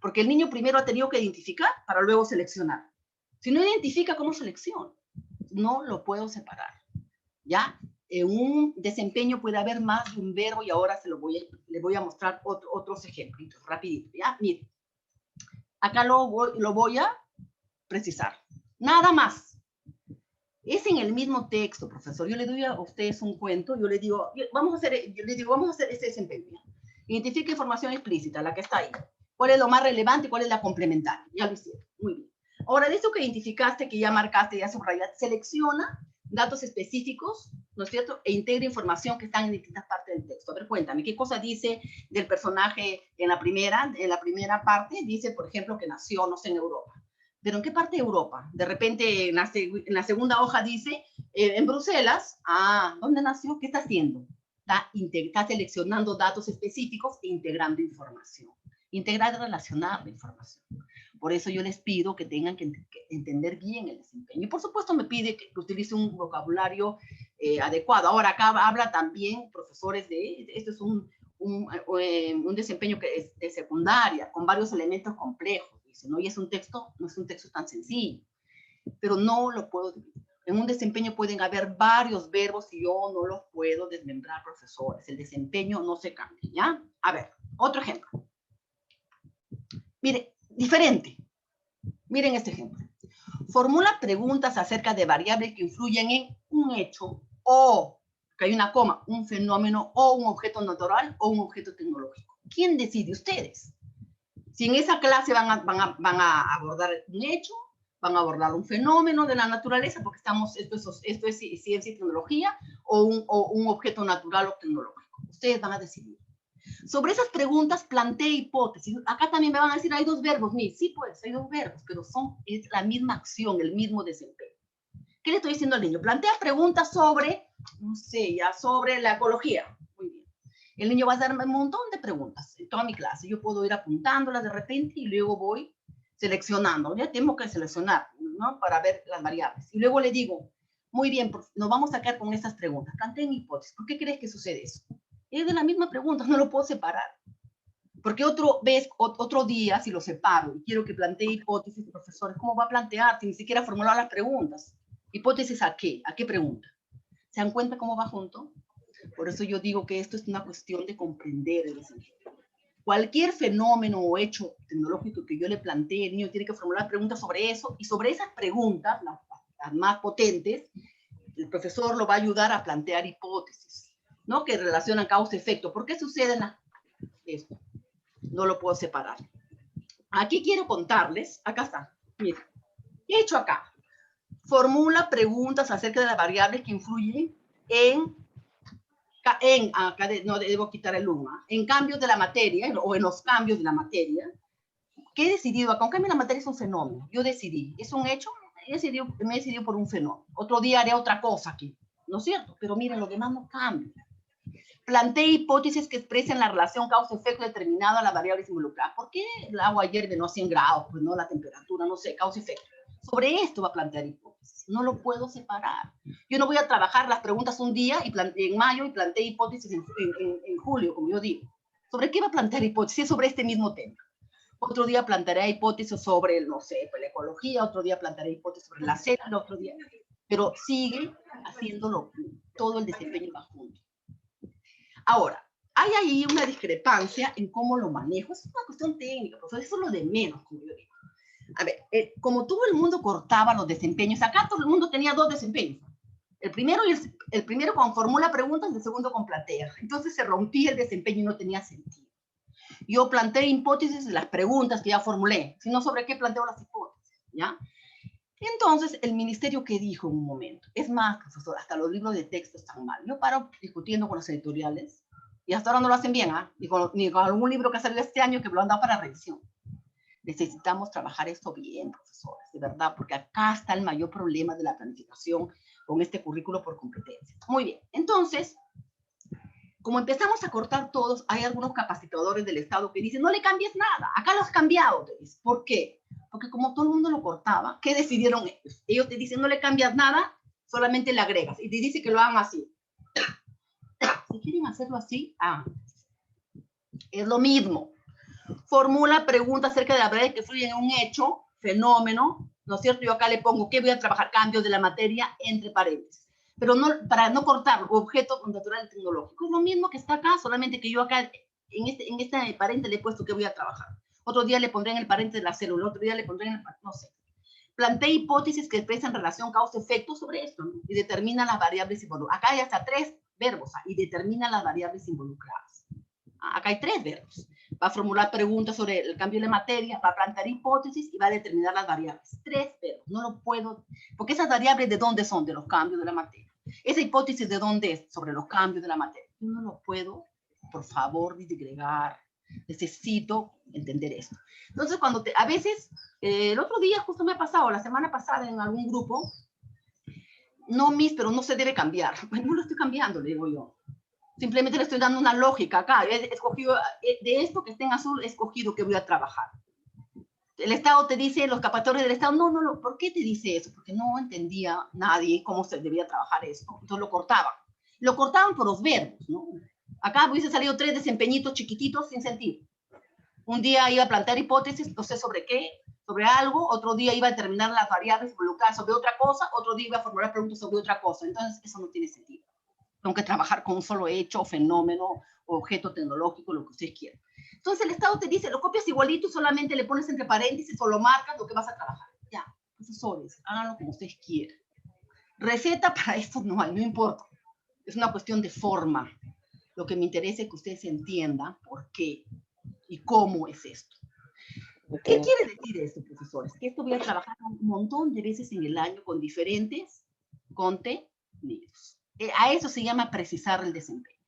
porque el niño primero ha tenido que identificar para luego seleccionar. Si no identifica, ¿cómo selecciona? No lo puedo separar, ¿ya? En un desempeño puede haber más de un verbo y ahora les voy a mostrar otros ejemplos, rapidito, ¿ya? Miren. Acá lo voy a precisar. Nada más. Es en el mismo texto, profesor. Yo le doy a ustedes un cuento, yo les digo, vamos a hacer este desempeño. Identifica información explícita, la que está ahí. ¿Cuál es lo más relevante y cuál es la complementaria? Ya lo hicieron. Muy bien. Ahora, de eso que identificaste, que ya marcaste, ya subrayaste, selecciona datos específicos, ¿no es cierto? E integra información que están en distintas partes del texto. A ver, cuéntame, ¿qué cosa dice del personaje en la primera parte? Dice, por ejemplo, que nació, no sé, en Europa. ¿Pero en qué parte de Europa? De repente, en la segunda hoja dice, en Bruselas. Ah, ¿dónde nació? ¿Qué está haciendo? Está seleccionando datos específicos e integrando información. Integrar y relacionar la información. Por eso yo les pido que tengan que entender bien el desempeño. Y por supuesto me pide que utilice un vocabulario adecuado. Ahora acá habla también, profesores, esto es un desempeño que es de secundaria, con varios elementos complejos. Dice, ¿no? Y es un texto, no es un texto tan sencillo. pero no lo puedo dividir. En un desempeño pueden haber varios verbos y yo no los puedo desmembrar, profesores. El desempeño no se cambia, ¿ya? A ver, otro ejemplo. Mire, diferente. Miren este ejemplo. Formula preguntas acerca de variables que influyen en un hecho o, que hay una coma, un fenómeno o un objeto natural o un objeto tecnológico. ¿Quién decide? Ustedes. Si en esa clase van a abordar un hecho, van a abordar un fenómeno de la naturaleza, porque esto es ciencia y tecnología, o un objeto natural o tecnológico. Ustedes van a decidir. Sobre esas preguntas planteé hipótesis. Acá también me van a decir, hay dos verbos. Sí, pues, hay dos verbos, pero es la misma acción, el mismo desempeño. ¿Qué le estoy diciendo al niño? Plantea preguntas sobre, no sé, ya sobre la ecología. Muy bien. El niño va a hacerme un montón de preguntas en toda mi clase. Yo puedo ir apuntándolas de repente y luego voy seleccionando. Ya tengo que seleccionar, ¿no? Para ver las variables. Y luego le digo, muy bien, nos vamos a quedar con estas preguntas. Planteen hipótesis. ¿Por qué crees que sucede eso? Es de la misma pregunta, no lo puedo separar. Porque otro día, si lo separo y quiero que plantee hipótesis, profesores, ¿cómo va a plantear si ni siquiera formular las preguntas? ¿Hipótesis a qué? ¿A qué pregunta? ¿Se dan cuenta cómo va junto? Por eso yo digo que esto es una cuestión de comprender el desempeño. Cualquier fenómeno o hecho tecnológico que yo le plantee, el niño tiene que formular preguntas sobre eso, y sobre esas preguntas, las más potentes, el profesor lo va a ayudar a plantear hipótesis, ¿no? Que relacionan causa-efecto. ¿Por qué sucede esto? No lo puedo separar. Aquí quiero contarles, acá está, miren, ¿qué he hecho acá? Formula preguntas acerca de las variables que influyen acá no debo quitar el 1, en cambios de la materia, o en los cambios de la materia. ¿Qué he decidido acá? Un cambio de la materia es un fenómeno. Yo decidí, ¿es un hecho? Me he decidido por un fenómeno. Otro día haré otra cosa aquí, ¿no es cierto? Pero miren, lo demás no cambia. Planteé hipótesis que expresen la relación causa-efecto determinada a las variables involucradas. ¿Por qué el agua hierve no a 100 grados? Pues no, la temperatura, no sé, causa-efecto. Sobre esto va a plantear hipótesis. No lo puedo separar. Yo no voy a trabajar las preguntas un día en mayo y planteé hipótesis en julio, como yo digo. ¿Sobre qué va a plantear hipótesis? Sobre este mismo tema. Otro día plantearé hipótesis sobre, no sé, la ecología, otro día plantearé hipótesis sobre la célula, otro día. Pero sigue haciéndolo, todo el desempeño va junto. Ahora, hay ahí una discrepancia en cómo lo manejo. Es una cuestión técnica, profesor, eso es lo de menos, como yo digo. A ver, como todo el mundo cortaba los desempeños, acá todo el mundo tenía dos desempeños. El primero con formula preguntas y el segundo con plantea. Entonces se rompía el desempeño y no tenía sentido. Yo planteé hipótesis de las preguntas que ya formulé, sino sobre qué planteo las hipótesis, ¿ya? Entonces, el ministerio, ¿qué dijo en un momento? Es más, profesor, hasta los libros de texto están mal. Yo paro discutiendo con los editoriales y hasta ahora no lo hacen bien, ¿ah? Ni con algún libro que ha salido este año que me lo han dado para revisión. Necesitamos trabajar esto bien, profesores, de verdad, porque acá está el mayor problema de la planificación con este currículo por competencias. Muy bien, entonces, como empezamos a cortar todos, hay algunos capacitadores del Estado que dicen, no le cambies nada, acá lo has cambiado. ¿Por qué? Porque como todo el mundo lo cortaba, ¿qué decidieron ellos? Ellos te dicen, no le cambias nada, solamente le agregas. Y te dice que lo hagan así. Si quieren hacerlo así, es lo mismo. Formula preguntas acerca de la variable que influyen en un hecho, fenómeno, ¿no es cierto? Yo acá le pongo, ¿qué voy a trabajar? Cambios de la materia, entre paréntesis. Pero no, para no cortar objeto natural y tecnológico. Es lo mismo que está acá, solamente que yo acá, en este paréntesis le he puesto que voy a trabajar. Otro día le pondré en el paréntesis de la célula, otro día le pondré en el, no sé. Planteé hipótesis que expresan relación causa-efecto sobre esto, ¿no? Y determinan las variables involucradas. Acá hay hasta 3 verbos, y determinan las variables involucradas. Acá hay 3 verbos. Va a formular preguntas sobre el cambio de la materia, va a plantear hipótesis y va a determinar las variables. 3 verbos. No lo puedo, porque esas variables ¿de dónde son? De los cambios de la materia. Esa hipótesis ¿de dónde es? Sobre los cambios de la materia. Yo no lo puedo, por favor, disgregar. Necesito entender esto. Entonces, a veces, el otro día justo me ha pasado, la semana pasada en algún grupo, no pero no se debe cambiar. Bueno, no lo estoy cambiando, le digo yo. Simplemente le estoy dando una lógica acá. He escogido, de esto que está en azul, he escogido que voy a trabajar. El Estado te dice, los capacitadores del Estado, no, ¿por qué te dice eso? Porque no entendía nadie cómo se debía trabajar esto. Entonces lo cortaban. Lo cortaban por los verbos, ¿no? Acá hubiese salido 3 desempeñitos chiquititos sin sentido. Un día iba a plantear hipótesis, no sé sobre qué, sobre algo, otro día iba a determinar las variables involucradas sobre otra cosa, otro día iba a formular preguntas sobre otra cosa. Entonces, eso no tiene sentido. Tengo que trabajar con un solo hecho, fenómeno, objeto tecnológico, lo que ustedes quieran. Entonces, el Estado te dice, lo copias igualito y solamente le pones entre paréntesis o lo marcas lo que vas a trabajar. Ya, profesores, háganlo como ustedes quieran. Receta para esto no hay, no importa. Es una cuestión de forma. Lo que me interesa es que ustedes entiendan por qué y cómo es esto. ¿Qué quiere decir esto, profesores? Que esto voy a trabajar un montón de veces en el año con diferentes contenidos. A eso se llama precisar el desempeño.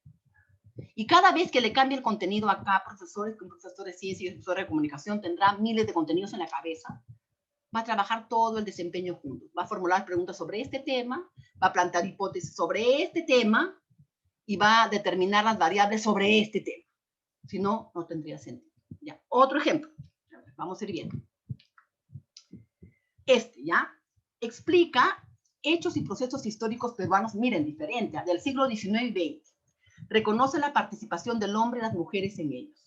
Y cada vez que le cambie el contenido acá, profesores, con profesores de ciencia y profesores de comunicación, tendrá miles de contenidos en la cabeza. Va a trabajar todo el desempeño juntos. Va a formular preguntas sobre este tema, va a plantear hipótesis sobre este tema y va a determinar las variables sobre este tema. Si no, no tendría sentido. Ya. Otro ejemplo. Vamos a ir viendo. ¿Ya? Explica hechos y procesos históricos peruanos, miren, diferente, del siglo XIX y XX. Reconoce la participación del hombre y las mujeres en ellos.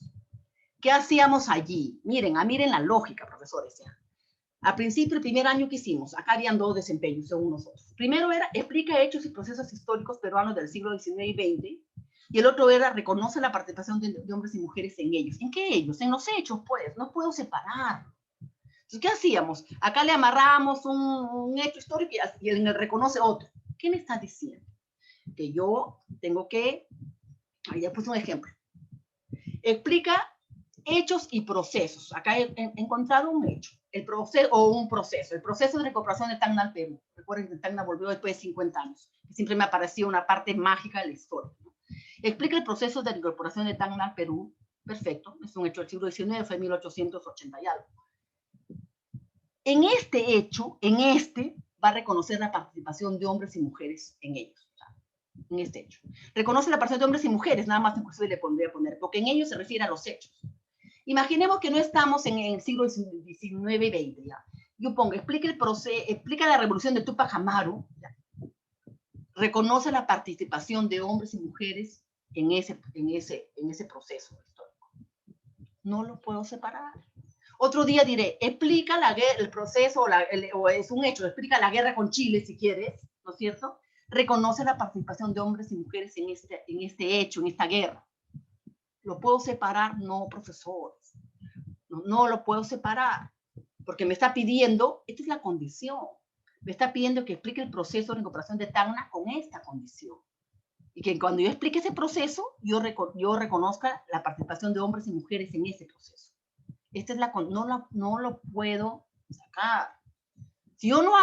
¿Qué hacíamos allí? Miren la lógica, profesores. ¿Ya? Al principio, el primer año que hicimos, acá habían dos desempeños según nosotros. Primero era, explica hechos y procesos históricos peruanos del siglo XIX y XX. Y el otro era, reconoce la participación de hombres y mujeres en ellos. ¿En qué ellos? En los hechos, pues. No puedo separar. Entonces, ¿qué hacíamos? Acá le amarramos un hecho histórico y él reconoce otro. ¿Qué me está diciendo? Que yo tengo que... Ahí ya puse un ejemplo. Explica hechos y procesos. Acá he encontrado un hecho. El proceso o un proceso. El proceso de recuperación de Tacna al Perú. Recuerden que Tacna volvió después de 50 años. Siempre me ha parecido una parte mágica de la historia. Explica el proceso de incorporación de Tacna al Perú. Perfecto, es un hecho del siglo XIX, fue 1880 y algo. En este hecho, va a reconocer la participación de hombres y mujeres en ellos. En este hecho. Reconoce la participación de hombres y mujeres, nada más inclusive le pondría poner, porque en ellos se refiere a los hechos. Imaginemos que no estamos en el siglo XIX y XX, ¿ya? Yo pongo, explica la revolución de Tupac Amaru, ¿ya? Reconoce la participación de hombres y mujeres en ese proceso histórico. No lo puedo separar. Otro día diré, explica el proceso, o es un hecho, explica la guerra con Chile, si quieres, ¿no es cierto? Reconoce la participación de hombres y mujeres en este hecho, en esta guerra. ¿Lo puedo separar? No, profesores. No lo puedo separar, porque me está pidiendo, esta es la condición, me está pidiendo que explique el proceso de recuperación de Tacna con esta condición. Y que cuando yo explique ese proceso, yo reconozca la participación de hombres y mujeres en ese proceso. Esta es no lo puedo sacar. Si yo no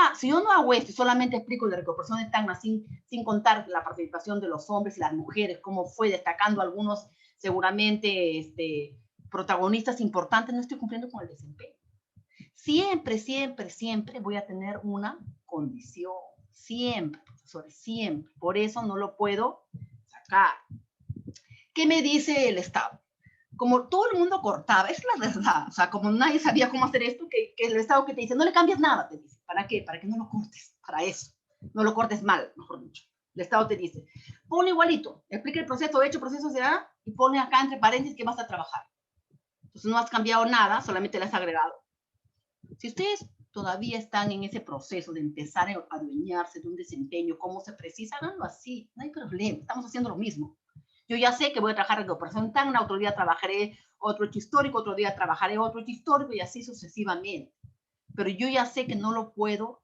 hago esto y solamente explico la recuperación de Tacna sin contar la participación de los hombres y las mujeres, cómo fue destacando algunos seguramente protagonistas importantes, no estoy cumpliendo con el desempeño. Siempre, siempre, siempre voy a tener una condición. Siempre, profesores, siempre. Por eso no lo puedo sacar. ¿Qué me dice el Estado? Como todo el mundo cortaba, es la verdad, o sea, como nadie sabía cómo hacer esto, que el Estado que te dice, no le cambies nada, te dice. ¿Para qué? Para que no lo cortes, para eso. No lo cortes mal, mejor dicho. El Estado te dice, pone igualito, explica el proceso, hecho, proceso será, y pone acá entre paréntesis que vas a trabajar. Entonces no has cambiado nada, solamente le has agregado. Si ustedes todavía están en ese proceso de empezar a adueñarse de un desempeño, cómo se precisa, háganlo así, no hay problema, estamos haciendo lo mismo. Yo ya sé que voy a trabajar en recuperación Tacna, otro día trabajaré otro hecho histórico, otro día trabajaré otro hecho histórico y así sucesivamente. Pero yo ya sé que no lo puedo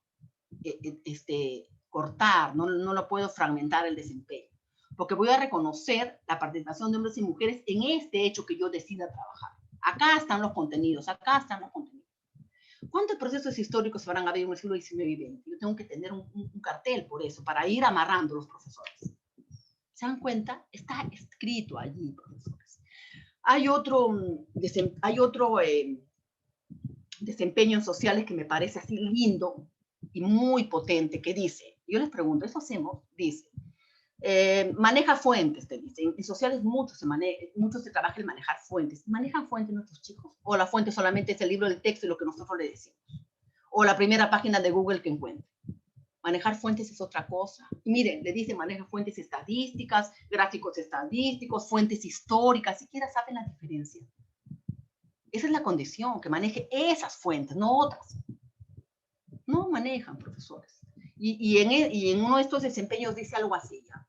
cortar, no lo puedo fragmentar el desempeño, porque voy a reconocer la participación de hombres y mujeres en este hecho que yo decida trabajar. Acá están los contenidos, acá están los contenidos. ¿Cuántos procesos históricos habrán habido en el siglo XIX y XX? Yo tengo que tener un cartel por eso, para ir amarrando los profesores. ¿Se dan cuenta? Está escrito allí, profesores. Hay otro desempeño en sociales que me parece así lindo y muy potente, que dice, yo les pregunto, ¿eso hacemos? Dice, maneja fuentes, te dice. En sociales mucho se trabaja el manejar fuentes. ¿Manejan fuentes nuestros chicos? ¿O la fuente solamente es el libro del texto y lo que nosotros le decimos? ¿O la primera página de Google que encuentre? Manejar fuentes es otra cosa. Y miren, le dice maneja fuentes estadísticas, gráficos estadísticos, fuentes históricas, siquiera saben la diferencia. Esa es la condición, que maneje esas fuentes, no otras. No manejan, profesores. Y en uno de estos desempeños dice algo así, ¿ya?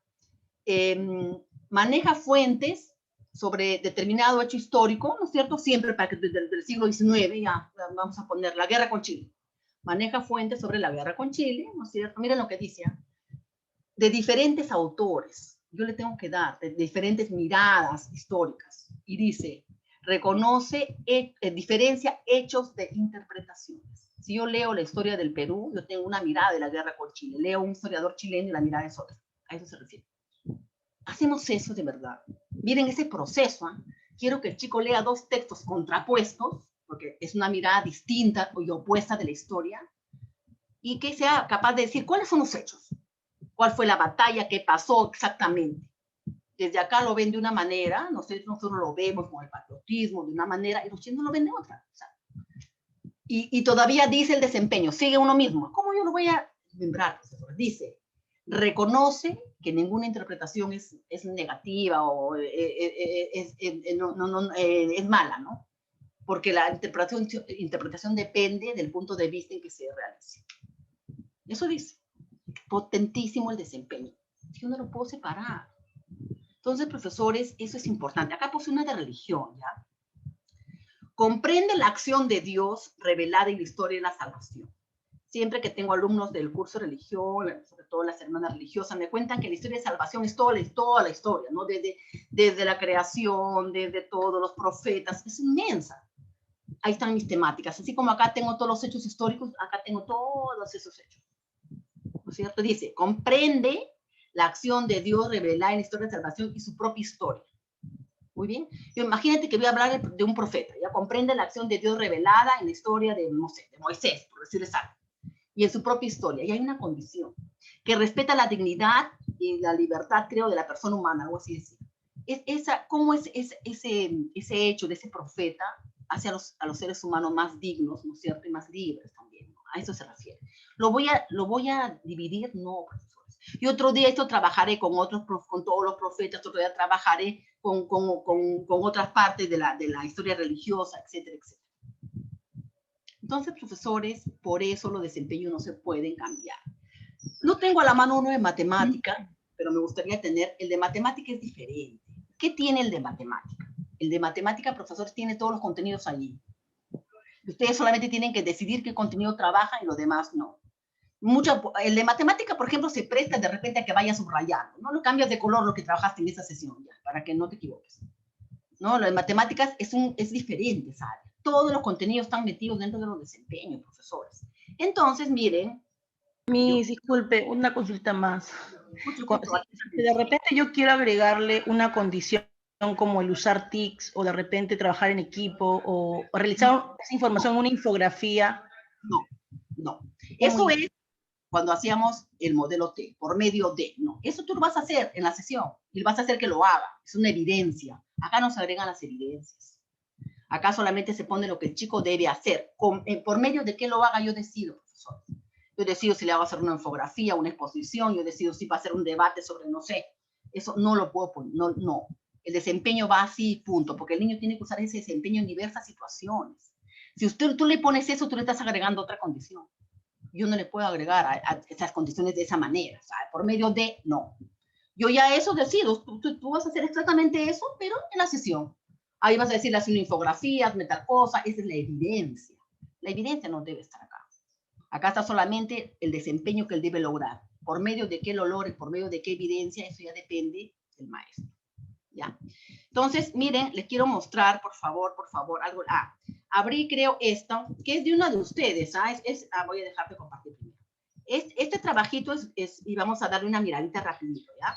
Maneja fuentes sobre determinado hecho histórico, ¿no es cierto? Siempre para que desde el siglo XIX, ya vamos a poner la guerra con Chile. Maneja fuentes sobre la guerra con Chile, ¿no es cierto? Miren lo que dice, ¿eh? De diferentes autores. Yo le tengo que dar de diferentes miradas históricas. Y dice, reconoce, diferencia hechos de interpretaciones. Si yo leo la historia del Perú, yo tengo una mirada de la guerra con Chile. Leo un historiador chileno y la mirada es otra. A eso se refiere. Hacemos eso de verdad. Miren ese proceso. ¿Eh? Quiero que el chico lea dos textos contrapuestos, porque es una mirada distinta y opuesta de la historia, y que sea capaz de decir cuáles son los hechos. ¿Cuál fue la batalla? ¿Qué pasó exactamente? Desde acá lo ven de una manera, nosotros lo vemos con el patriotismo de una manera, y los chinos lo ven de otra. O sea, y todavía dice el desempeño, sigue uno mismo. ¿Cómo yo lo voy a membrar, profesor? Dice, reconoce que ninguna interpretación es negativa o es mala, ¿no? Porque la interpretación depende del punto de vista en que se realice. Eso dice. Potentísimo el desempeño. Yo no lo puedo separar. Entonces, profesores, eso es importante. Acá puse una de religión, ¿ya? Comprende la acción de Dios revelada en la historia de la salvación. Siempre que tengo alumnos del curso de religión, sobre todo las hermanas religiosas, me cuentan que la historia de salvación es toda la historia, ¿no? Desde la creación, desde todos los profetas, es inmensa. Ahí están mis temáticas. Así como acá tengo todos los hechos históricos, acá tengo todos esos hechos. ¿No es cierto? Dice, comprende la acción de Dios revelada en la historia de salvación y su propia historia. Muy bien. Imagínate que voy a hablar de un profeta, ya comprende la acción de Dios revelada en la historia de, no sé, de Moisés, por decirles algo, y en su propia historia. Y hay una condición, que respeta la dignidad y la libertad, creo, de la persona humana, algo así decir. ¿Cómo es ese hecho de ese profeta hacia los seres humanos más dignos, ¿no es cierto? Y más libres también, ¿no? A eso se refiere. ¿Lo voy a dividir? No, profesores. Y otro día esto trabajaré con todos los profetas, otro día trabajaré con otras partes de la historia religiosa, etcétera, etcétera. Entonces, profesores, por eso los desempeños no se pueden cambiar. No tengo a la mano uno de matemática, pero me gustaría tener, el de matemática es diferente. ¿Qué tiene el de matemática? El de matemática, profesores, tiene todos los contenidos allí. Ustedes solamente tienen que decidir qué contenido trabajan y lo demás no. El de matemática, por ejemplo, se presta de repente a que vayas subrayando, ¿no? Lo cambias de color lo que trabajaste en esa sesión, ya, para que no te equivoques. ¿No? Lo de matemáticas es diferente esa área. Todos los contenidos están metidos dentro de los desempeños, profesores. Entonces, miren. Disculpe, una consulta más. Si de repente yo quiero agregarle una condición como el usar TICs o de repente trabajar en equipo o realizar esa información en una infografía. No. Eso es cuando hacíamos el modelo T, por medio de, no. Eso tú lo vas a hacer en la sesión y vas a hacer que lo haga. Es una evidencia. Acá no se agregan las evidencias. Acá solamente se pone lo que el chico debe hacer. Por medio de qué lo haga, yo decido, profesor. Yo decido si le hago hacer una infografía, una exposición, yo decido si va a hacer un debate sobre, no sé. Eso no lo puedo poner, no. El desempeño va así, punto, porque el niño tiene que usar ese desempeño en diversas situaciones. Si tú le pones eso, tú le estás agregando otra condición. Yo no le puedo agregar a esas condiciones de esa manera, o sea, por medio de, no. Yo ya eso decido, tú vas a hacer exactamente eso, pero en la sesión. Ahí vas a decirle, haz una infografía, hazme tal cosa, esa es la evidencia. La evidencia no debe estar acá. Acá está solamente el desempeño que él debe lograr. Por medio de qué lo logre, por medio de qué evidencia, eso ya depende del maestro. ¿Ya? Entonces, miren, les quiero mostrar, por favor, algo. Abrí, creo, esto, que es de una de ustedes. Voy a dejar de compartir primero. Este trabajito y vamos a darle una miradita rapidito, ¿ya?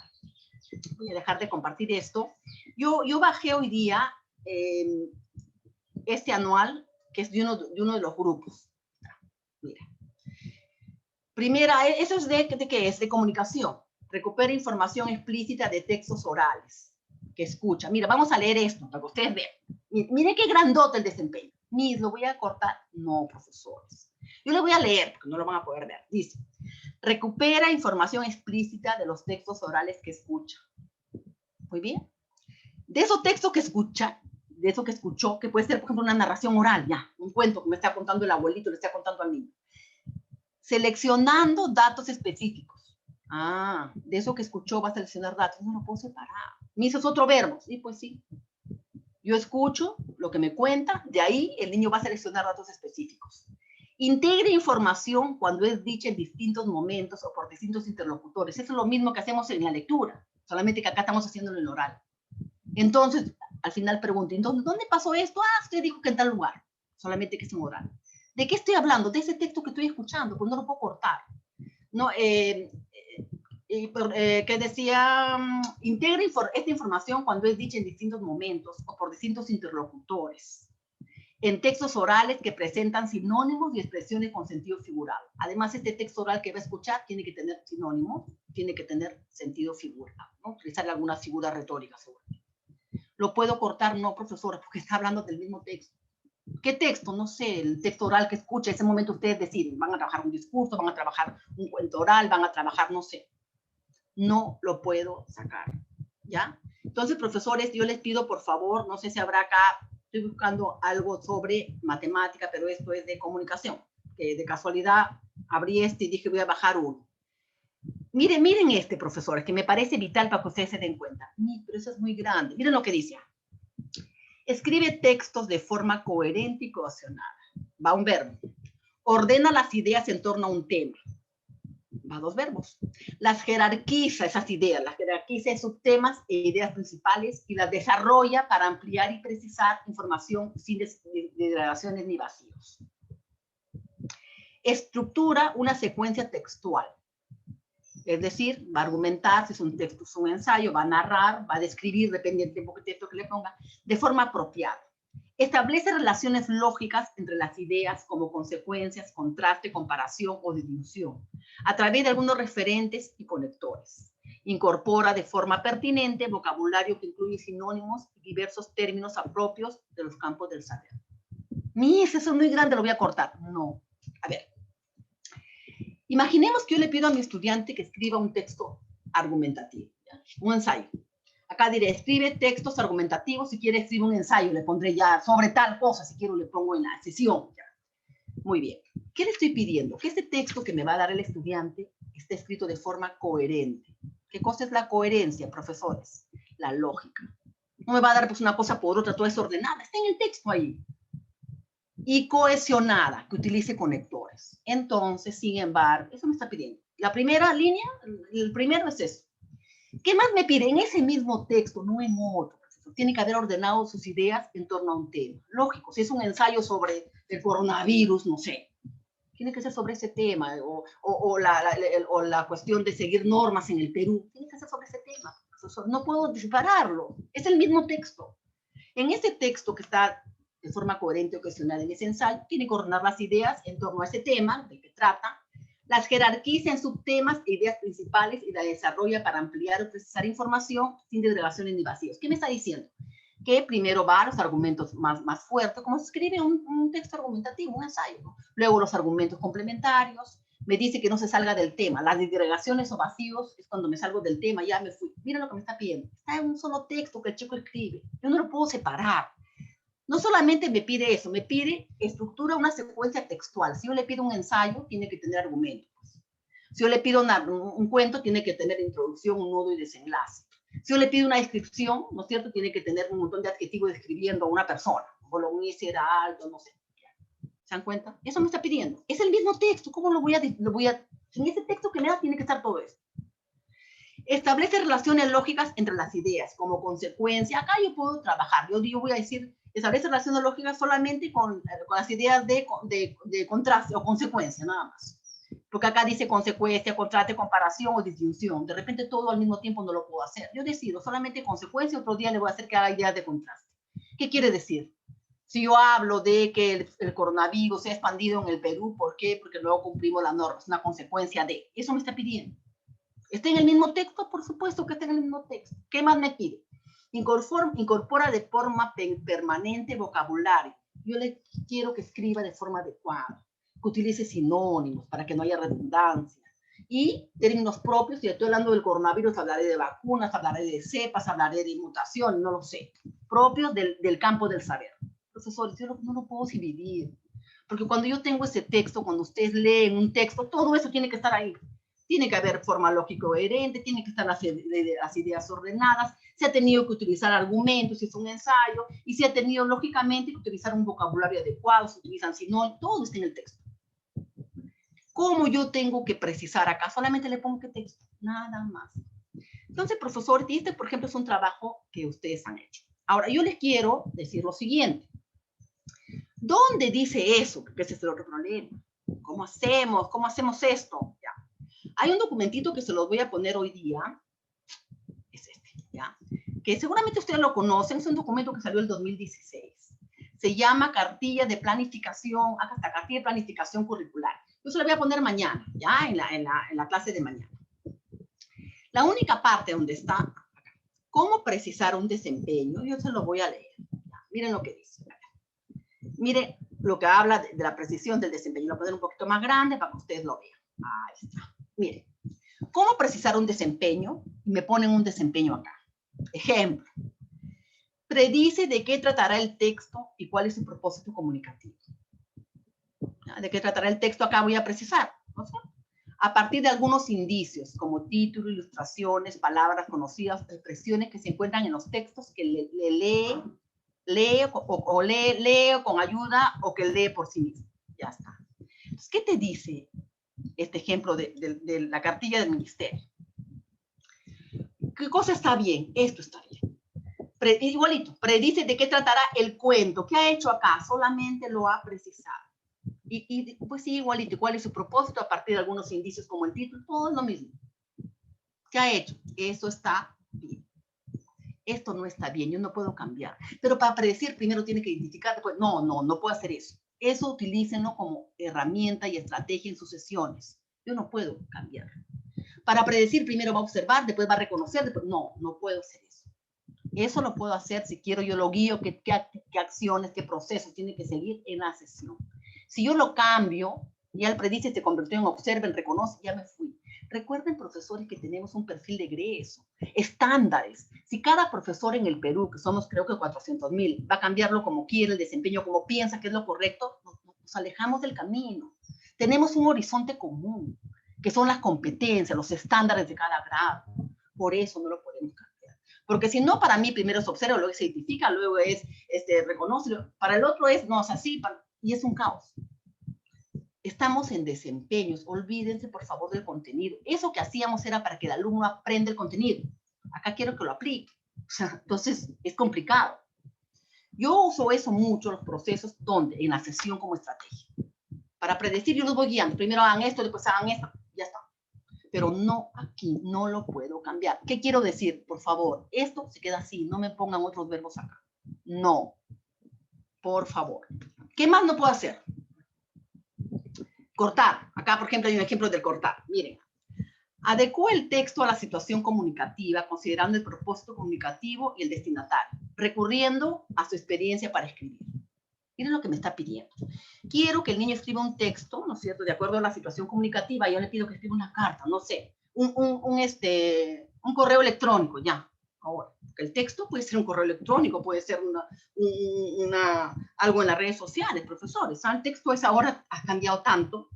Voy a dejar de compartir esto. Yo bajé hoy día este anual, que es de uno de los grupos. Mira. Primera, eso es ¿de qué es? De comunicación. Recupera información explícita de textos orales que escucha. Mira, vamos a leer esto para que ustedes vean. Miren qué grandote el desempeño. ¿Lo voy a cortar? No, profesores. Yo le voy a leer porque no lo van a poder ver. Dice, recupera información explícita de los textos orales que escucha. Muy bien. De esos textos que escucha, de eso que escuchó, que puede ser, por ejemplo, una narración oral, ya, un cuento que me está contando el abuelito, le está contando al niño. Seleccionando datos específicos. Ah, de eso que escuchó va a seleccionar datos. No lo puedo separar. Me dices otro verbo. Sí, pues sí. Yo escucho lo que me cuenta, de ahí el niño va a seleccionar datos específicos. Integre información cuando es dicha en distintos momentos o por distintos interlocutores. Eso es lo mismo que hacemos en la lectura, solamente que acá estamos haciéndolo en el oral. Entonces, al final pregunto, entonces, ¿dónde pasó esto? Ah, usted dijo que en tal lugar, solamente que es en oral. ¿De qué estoy hablando? De ese texto que estoy escuchando, pues no lo puedo cortar. No, que decía, integra esta información cuando es dicha en distintos momentos o por distintos interlocutores, en textos orales que presentan sinónimos y expresiones con sentido figurado. Además, este texto oral que va a escuchar tiene que tener sinónimos, tiene que tener sentido figurado, ¿no? Utilizar alguna figura retórica, seguramente. ¿Lo puedo cortar? No, profesora, porque está hablando del mismo texto. ¿Qué texto? No sé, el texto oral que escucha, en ese momento ustedes deciden, van a trabajar un discurso, van a trabajar un cuento oral, van a trabajar, no sé. No lo puedo sacar, ¿ya? Entonces, profesores, yo les pido, por favor, no sé si habrá acá, estoy buscando algo sobre matemática, pero esto es de comunicación, que de casualidad abrí este y dije, voy a bajar uno. Miren este, profesores, que me parece vital para que ustedes se den cuenta. Pero eso es muy grande. Miren lo que dice. Escribe textos de forma coherente y cohesionada. Va un verbo. Ordena las ideas en torno a un tema. Va dos verbos. Las jerarquiza, esas ideas, las jerarquiza en subtemas e ideas principales y las desarrolla para ampliar y precisar información sin degradaciones ni vacíos. Estructura una secuencia textual. Es decir, va a argumentar, si es un texto, es un ensayo, va a narrar, va a describir, depende del tiempo que texto que le ponga, de forma apropiada. Establece relaciones lógicas entre las ideas como consecuencias, contraste, comparación o disyunción, a través de algunos referentes y conectores. Incorpora de forma pertinente vocabulario que incluye sinónimos y diversos términos propios de los campos del saber. Eso es muy grande, lo voy a cortar. No. A ver. Imaginemos que yo le pido a mi estudiante que escriba un texto argumentativo, ¿ya? Un ensayo. Acá diré, escribe textos argumentativos, si quiere escribe un ensayo, le pondré ya sobre tal cosa, si quiero le pongo en la sesión. ¿Ya? Muy bien. ¿Qué le estoy pidiendo? Que este texto que me va a dar el estudiante esté escrito de forma coherente. ¿Qué cosa es la coherencia, profesores? La lógica. No me va a dar pues una cosa por otra, toda desordenada, está en el texto ahí. Y cohesionada, que utilice conectores. Entonces, sin embargo, eso me está pidiendo. La primera línea, el primero es eso. ¿Qué más me pide? En ese mismo texto, no en otro. Tiene que haber ordenado sus ideas en torno a un tema. Lógico, si es un ensayo sobre el coronavirus, no sé. Tiene que ser sobre ese tema. O la cuestión de seguir normas en el Perú. Tiene que ser sobre ese tema. No puedo dispararlo. Es el mismo texto. En ese texto que está de forma coherente o cohesionada en ese ensayo, tiene que ordenar las ideas en torno a ese tema de que trata, las jerarquiza en subtemas e ideas principales y la desarrolla para ampliar o precisar información sin desgradaciones ni vacíos. ¿Qué me está diciendo? Que primero va a los argumentos más fuertes, como se escribe un texto argumentativo, un ensayo, ¿no? Luego los argumentos complementarios, me dice que no se salga del tema. Las disgregaciones o vacíos es cuando me salgo del tema, ya me fui. Mira lo que me está pidiendo. Está en un solo texto que el chico escribe. Yo no lo puedo separar. No solamente me pide eso, me pide estructura una secuencia textual. Si yo le pido un ensayo, tiene que tener argumentos. Si yo le pido un cuento, tiene que tener introducción, un nudo y desenlace. Si yo le pido una descripción, ¿no es cierto? Tiene que tener un montón de adjetivos describiendo a una persona. Bolognese era alto, no sé. ¿Se dan cuenta? Eso me está pidiendo. Es el mismo texto. ¿Cómo lo voy a...? En ese texto que me da tiene que estar todo esto. Establece relaciones lógicas entre las ideas. Como consecuencia, acá yo puedo trabajar. Yo voy a decir, establece relaciones lógicas solamente con las ideas de contraste o consecuencia, nada más. Porque acá dice consecuencia, contraste, comparación o disyunción. De repente todo al mismo tiempo no lo puedo hacer. Yo decido solamente consecuencia, otro día le voy a hacer que haga ideas de contraste. ¿Qué quiere decir? Si yo hablo de que el coronavirus se ha expandido en el Perú, ¿por qué? Porque luego cumplimos las normas, es una consecuencia de. Eso me está pidiendo. ¿Está en el mismo texto? Por supuesto que está en el mismo texto. ¿Qué más me pide? Incorpora de forma permanente vocabulario. Yo le quiero que escriba de forma adecuada, que utilice sinónimos para que no haya redundancia, Y términos propios, si estoy hablando del coronavirus, hablaré de vacunas, hablaré de cepas, hablaré de mutación, no lo sé. Propios del campo del saber. Profesores, yo no lo puedo dividir. Porque cuando yo tengo ese texto, cuando ustedes leen un texto, todo eso tiene que estar ahí. Tiene que haber forma lógica coherente, tiene que estar las ideas ordenadas, se ha tenido que utilizar argumentos si es un ensayo, y se ha tenido lógicamente que utilizar un vocabulario adecuado, se utilizan sinónimos, todo está en el texto. ¿Cómo yo tengo que precisar acá? Solamente le pongo qué texto, nada más. Entonces, profesor, este, por ejemplo, es un trabajo que ustedes han hecho. Ahora, yo les quiero decir lo siguiente. ¿Dónde dice eso? Porque ese es el otro problema. ¿Cómo hacemos? ¿Cómo hacemos esto? Ya. Hay un documentito que se los voy a poner hoy día. Es este, ¿ya? Que seguramente ustedes lo conocen. Es un documento que salió en el 2016. Se llama Cartilla de Planificación, acá está, Cartilla de Planificación Curricular. Yo se la voy a poner mañana, ya, en la clase de mañana. La única parte donde está, acá, cómo precisar un desempeño, yo se lo voy a leer. Ya, miren lo que dice. Mire lo que habla de la precisión del desempeño. Lo voy a poner un poquito más grande para que ustedes lo vean. Ahí está. Mire, ¿cómo precisar un desempeño? Me ponen un desempeño acá. Ejemplo. Predice de qué tratará el texto y cuál es su propósito comunicativo. ¿De qué tratará el texto? Acá voy a precisar, ¿no es cierto? A partir de algunos indicios, como títulos, ilustraciones, palabras conocidas, expresiones que se encuentran en los textos que lee con ayuda o que lee por sí mismo. Ya está. Entonces, ¿qué te dice este ejemplo de la cartilla del ministerio? ¿Qué cosa está bien? Esto está bien. Igualito, predice de qué tratará el cuento. ¿Qué ha hecho acá? Solamente lo ha precisado. Y pues sí, igualito. ¿Cuál es su propósito? A partir de algunos indicios como el título, todo es lo mismo. ¿Qué ha hecho? Eso está bien. Esto no está bien, yo no puedo cambiar. Pero para predecir, primero tiene que identificar, después, no puedo hacer eso. Eso utilícenlo como herramienta y estrategia en sus sesiones. Yo no puedo cambiar. Para predecir, primero va a observar, después va a reconocer, después, no puedo hacer eso. Eso lo puedo hacer si quiero, yo lo guío, qué acciones, qué procesos tiene que seguir en la sesión. Si yo lo cambio, ya el predice se convirtió en observen, reconoce, ya me fui. Recuerden, profesores, que tenemos un perfil de egreso, estándares. Si cada profesor en el Perú, que somos creo que 400,000, va a cambiarlo como quiere, el desempeño como piensa que es lo correcto, nos alejamos del camino. Tenemos un horizonte común, que son las competencias, los estándares de cada grado. Por eso no lo podemos cambiar. Porque si no, para mí primero se observa, luego se identifica, luego es reconoce, para el otro es no es así, y es un caos. Estamos en desempeños, olvídense por favor del contenido. Eso que hacíamos era para que el alumno aprenda el contenido. Acá quiero que lo aplique. O sea, entonces es complicado. Yo uso eso mucho, los procesos, donde en la sesión como estrategia. Para predecir, yo los voy guiando. Primero hagan esto, después hagan esto, ya está. Pero no aquí, no lo puedo cambiar. ¿Qué quiero decir? Por favor, esto se queda así, no me pongan otros verbos acá. No, por favor. ¿Qué más no puedo hacer? Cortar. Acá, por ejemplo, hay un ejemplo del cortar. Miren. Adecúa el texto a la situación comunicativa, considerando el propósito comunicativo y el destinatario, recurriendo a su experiencia para escribir. Miren lo que me está pidiendo. Quiero que el niño escriba un texto, ¿no es cierto?, de acuerdo a la situación comunicativa. Yo le pido que escriba una carta, no sé, un correo electrónico, ya. Ahora, el texto puede ser un correo electrónico, puede ser algo en las redes sociales, profesores. El texto es ahora, ha cambiado tanto.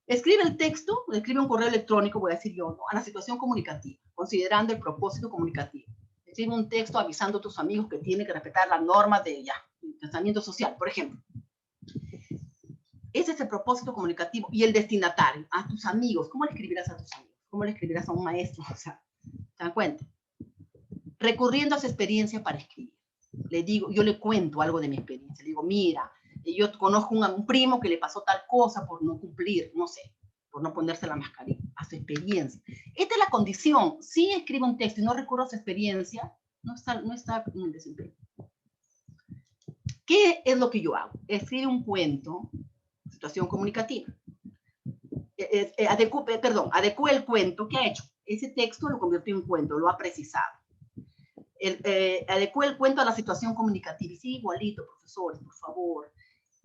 Escribe el texto, escribe un correo electrónico, voy a decir yo, ¿no?, a la situación comunicativa, considerando el propósito comunicativo. Escribe un texto avisando a tus amigos que tienen que respetar las normas del tratamiento social, por ejemplo. Ese es el propósito comunicativo. Y el destinatario, a tus amigos. ¿Cómo le escribirás a tus amigos? ¿Cómo le escribirás a un maestro? O sea, ¿se dan cuenta? Recurriendo a su experiencia para escribir. Le digo, yo le cuento algo de mi experiencia. Le digo, mira, yo conozco un primo que le pasó tal cosa por no cumplir, no sé, por no ponerse la mascarilla, a su experiencia. Esta es la condición. Si escribo un texto y no recurro a su experiencia, no está en el desempeño. ¿Qué es lo que yo hago? Escribe un cuento, situación comunicativa. Adecúa el cuento. ¿Qué ha hecho? Ese texto lo convirtió en cuento, lo ha precisado. Adecúa el cuento a la situación comunicativa. Y sí, igualito, profesores, por favor.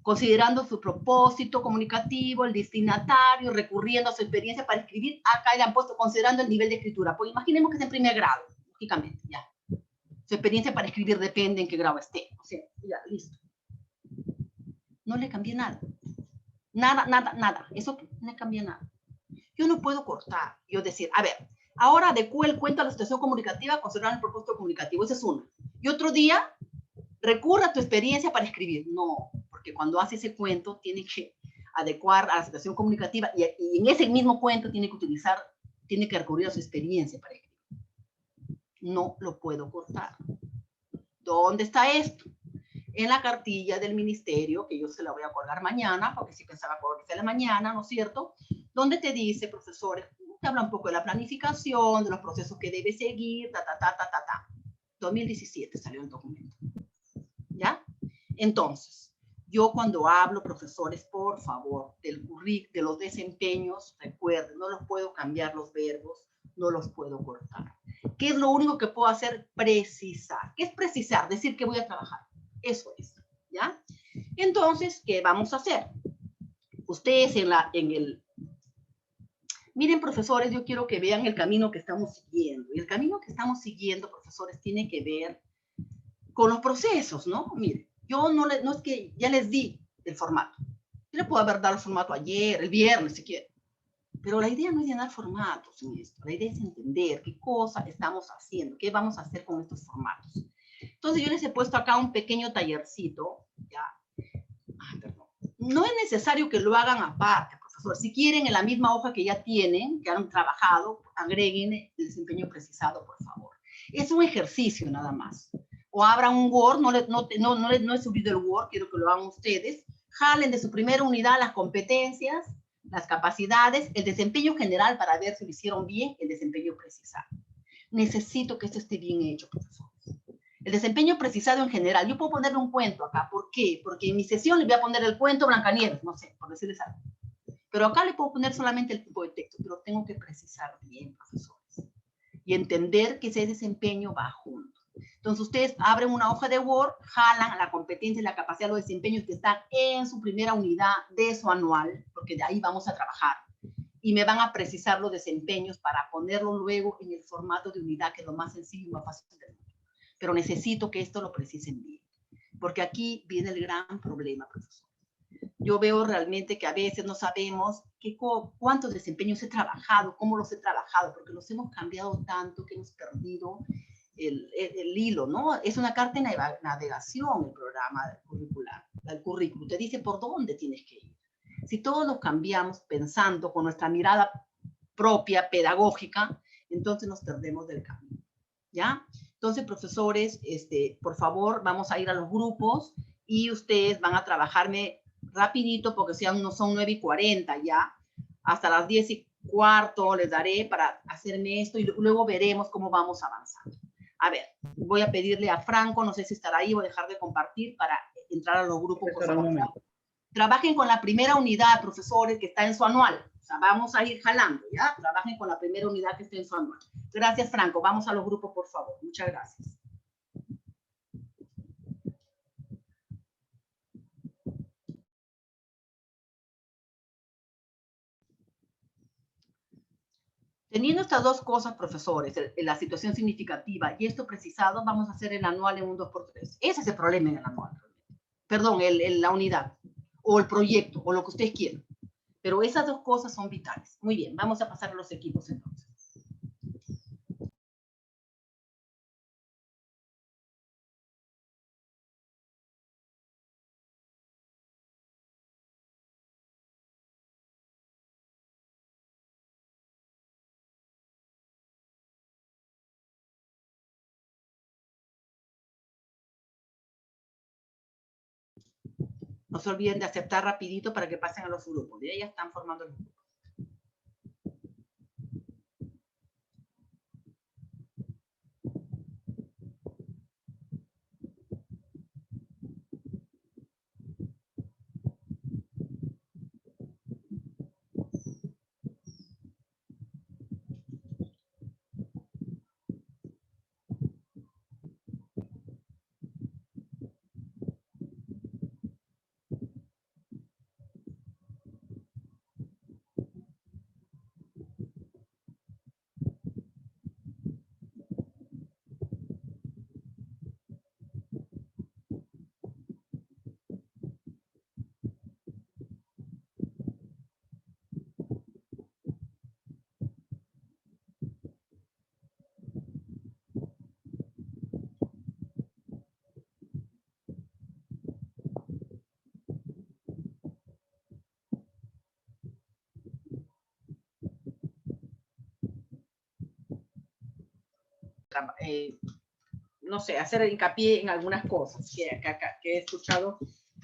considerando su propósito comunicativo, el destinatario, recurriendo a su experiencia para escribir. Acá le han puesto considerando el nivel de escritura. Pues imaginemos que es en primer grado, lógicamente, ya. Su experiencia para escribir depende en qué grado esté. O sea, ya, listo. No le cambié nada. Nada. Eso no le cambié nada. Yo no puedo cortar. Yo decir, a ver, ahora adecúe el cuento a la situación comunicativa considerando el propósito comunicativo. Ese es uno. Y otro día, recurra a tu experiencia para escribir. No, porque cuando hace ese cuento tiene que adecuar a la situación comunicativa y en ese mismo cuento tiene que recurrir a su experiencia para escribir. No lo puedo cortar. ¿Dónde está esto? En la cartilla del ministerio, que yo se la voy a colgar mañana, porque sí pensaba colgarse la mañana, ¿no es cierto? Donde te dice, profesores, te habla un poco de la planificación, de los procesos que debe seguir, 2017 salió el documento. ¿Ya? Entonces, yo cuando hablo, profesores, por favor, del currículum, de los desempeños, recuerden, no los puedo cambiar los verbos, no los puedo cortar. ¿Qué es lo único que puedo hacer? Precisar. ¿Qué es precisar? Decir que voy a trabajar. Eso es, ¿ya? Entonces, ¿qué vamos a hacer? Ustedes Miren, profesores, yo quiero que vean el camino que estamos siguiendo. Y el camino que estamos siguiendo, profesores, tiene que ver con los procesos, ¿no? Miren, yo no es que ya les di el formato. Yo le puedo haber dado el formato ayer, el viernes, si quieren. Pero la idea no es llenar formatos en esto. La idea es entender qué cosa estamos haciendo, qué vamos a hacer con estos formatos. Entonces yo les he puesto acá un pequeño tallercito, ¿ya? Perdón. No es necesario que lo hagan aparte, profesor. Si quieren, en la misma hoja que ya tienen, que han trabajado, agreguen el desempeño precisado, por favor. Es un ejercicio nada más. O abran un Word, no he subido el Word, quiero que lo hagan ustedes. Jalen de su primera unidad las competencias, las capacidades, el desempeño general para ver si lo hicieron bien, el desempeño precisado. Necesito que esto esté bien hecho, profesor. El desempeño precisado en general. Yo puedo ponerle un cuento acá. ¿Por qué? Porque en mi sesión le voy a poner el cuento Blancanieves, no sé, por decirles algo. Pero acá le puedo poner solamente el tipo de texto, pero tengo que precisar bien, profesores. Y entender que ese desempeño va junto. Entonces, ustedes abren una hoja de Word, jalan la competencia y la capacidad de los desempeños que están en su primera unidad de su anual, porque de ahí vamos a trabajar. Y me van a precisar los desempeños para ponerlo luego en el formato de unidad, que es lo más sencillo y más fácil de ver. Pero necesito que esto lo precisen bien, porque aquí viene el gran problema, profesor. Yo veo realmente que a veces no sabemos cuántos desempeños he trabajado, cómo los he trabajado, porque los hemos cambiado tanto que hemos perdido el hilo, ¿no? Es una carta de navegación el programa curricular, el currículum. Te dice por dónde tienes que ir. Si todos los cambiamos pensando con nuestra mirada propia, pedagógica, entonces nos perdemos del camino, ¿ya? Entonces, profesores, por favor, vamos a ir a los grupos y ustedes van a trabajarme rapidito porque no son 9:40 ya. Hasta las 10:15 les daré para hacerme esto y luego veremos cómo vamos avanzando. A ver, voy a pedirle a Franco, no sé si estará ahí, voy a dejar de compartir para entrar a los grupos. Por favor. Trabajen con la primera unidad, profesores, que está en su anual. O sea, vamos a ir jalando, ¿ya? Trabajen con la primera unidad que está en su anual. Gracias, Franco. Vamos a los grupos, por favor. Muchas gracias. Teniendo estas dos cosas, profesores, la situación significativa y esto precisado, vamos a hacer el anual en un 2x3. Ese es el problema en el anual. Perdón, la unidad, o el proyecto, o lo que ustedes quieran. Pero esas dos cosas son vitales. Muy bien, vamos a pasar a los equipos entonces. No se olviden de aceptar rapidito para que pasen a los grupos. Ya están formando el grupo. no sé, hacer hincapié en algunas cosas que he escuchado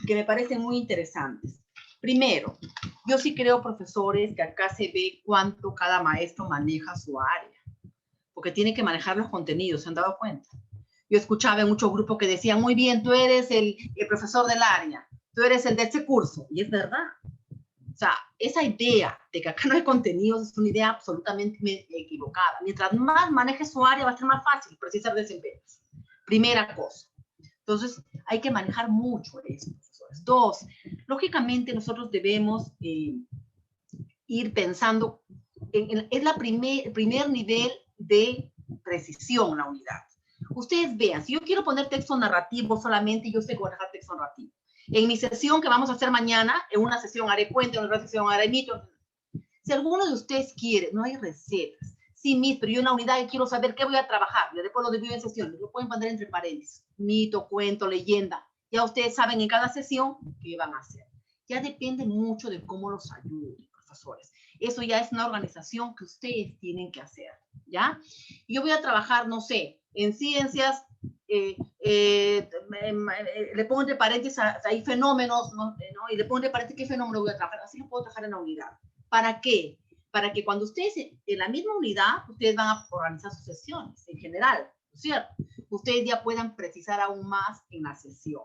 que me parecen muy interesantes. Primero, yo sí creo, profesores, que acá se ve cuánto cada maestro maneja su área, porque tiene que manejar los contenidos, ¿se han dado cuenta? Yo escuchaba en muchos grupos que decían, muy bien, tú eres el profesor del área, tú eres el de este curso, y es verdad. O sea, esa idea de que acá no hay contenidos es una idea absolutamente equivocada. Mientras más maneje su área, va a ser más fácil precisar desempeños. Primera cosa. Entonces, hay que manejar mucho eso, profesores. Dos, lógicamente nosotros debemos ir pensando, es el primer nivel de precisión la unidad. Ustedes vean, si yo quiero poner texto narrativo solamente, yo sé manejar texto narrativo. En mi sesión que vamos a hacer mañana, en una sesión haré cuento, en otra sesión haré mito. Si alguno de ustedes quiere, no hay recetas. Sí, Miss, pero yo en la unidad quiero saber qué voy a trabajar. Y después lo divido en sesiones. Lo pueden poner entre paréntesis. Mito, cuento, leyenda. Ya ustedes saben en cada sesión qué van a hacer. Ya depende mucho de cómo los ayuden, profesores. Eso ya es una organización que ustedes tienen que hacer, ¿ya? Yo voy a trabajar, no sé, en ciencias, le pongo entre paréntesis ahí fenómenos, ¿no? Y le pongo entre paréntesis qué fenómeno voy a trabajar. Así lo puedo trabajar en la unidad. ¿Para qué? Para que cuando ustedes, en la misma unidad, ustedes van a organizar sus sesiones en general, ¿no es cierto? Ustedes ya puedan precisar aún más en la sesión.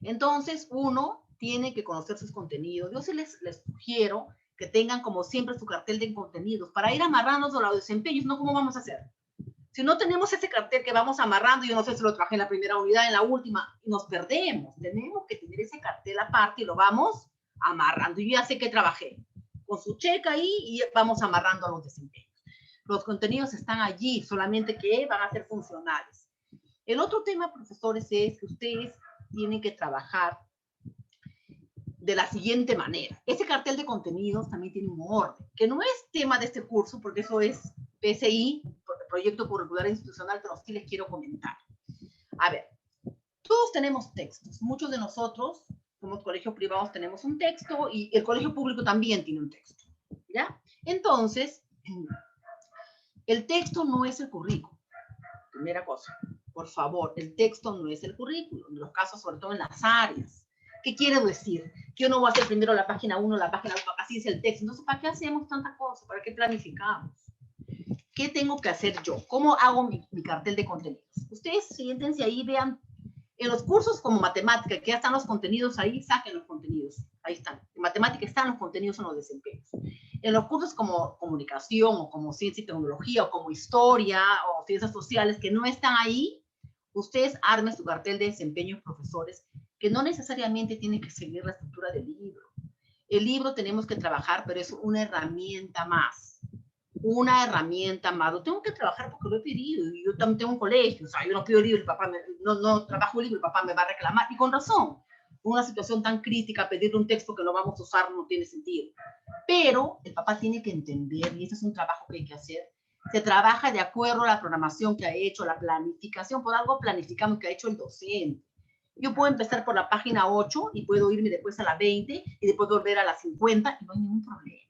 Entonces, uno tiene que conocer sus contenidos. Yo sí les sugiero que tengan como siempre su cartel de contenidos para ir amarrando los desempeños, ¿no? ¿Cómo vamos a hacer? Si no tenemos ese cartel que vamos amarrando, yo no sé si lo trabajé en la primera unidad, en la última, y nos perdemos. Tenemos que tener ese cartel aparte y lo vamos amarrando. Yo ya sé que trabajé con su check ahí y vamos amarrando a los desempeños. Los contenidos están allí, solamente que van a ser funcionales. El otro tema, profesores, es que ustedes tienen que trabajar de la siguiente manera. Ese cartel de contenidos también tiene un orden, que no es tema de este curso, porque eso es PSI, Proyecto Curricular Institucional, pero sí les quiero comentar. A ver, todos tenemos textos. Muchos de nosotros, como colegios privados, tenemos un texto y el colegio público también tiene un texto, ¿ya? Entonces, el texto no es el currículo. Primera cosa, por favor, el texto no es el currículo, en los casos, sobre todo en las áreas. ¿Qué quiere decir? Que yo no voy a hacer primero la página 1, la página 2, así es el texto. Entonces, ¿para qué hacemos tantas cosas? ¿Para qué planificamos? ¿Qué tengo que hacer yo? ¿Cómo hago mi cartel de contenidos? Ustedes siéntense ahí, vean, en los cursos como matemática, que ya están los contenidos ahí, saquen los contenidos. Ahí están. En matemática están los contenidos en los desempeños. En los cursos como comunicación, o como ciencia y tecnología, o como historia, o ciencias sociales, que no están ahí, ustedes armen su cartel de desempeños, profesores, que no necesariamente tienen que seguir la estructura del libro. El libro tenemos que trabajar, pero es una herramienta más. Una herramienta más. Lo tengo que trabajar porque lo he pedido. Y yo también tengo un colegio. O sea, yo no pido libro, el papá no trabajo libro, el papá me va a reclamar. Y con razón. Una situación tan crítica, pedirle un texto que no vamos a usar no tiene sentido. Pero el papá tiene que entender, y ese es un trabajo que hay que hacer. Se trabaja de acuerdo a la programación que ha hecho, la planificación. Por algo planificamos que ha hecho el docente. Yo puedo empezar por la página 8 y puedo irme después a la 20 y después volver a la 50 y no hay ningún problema.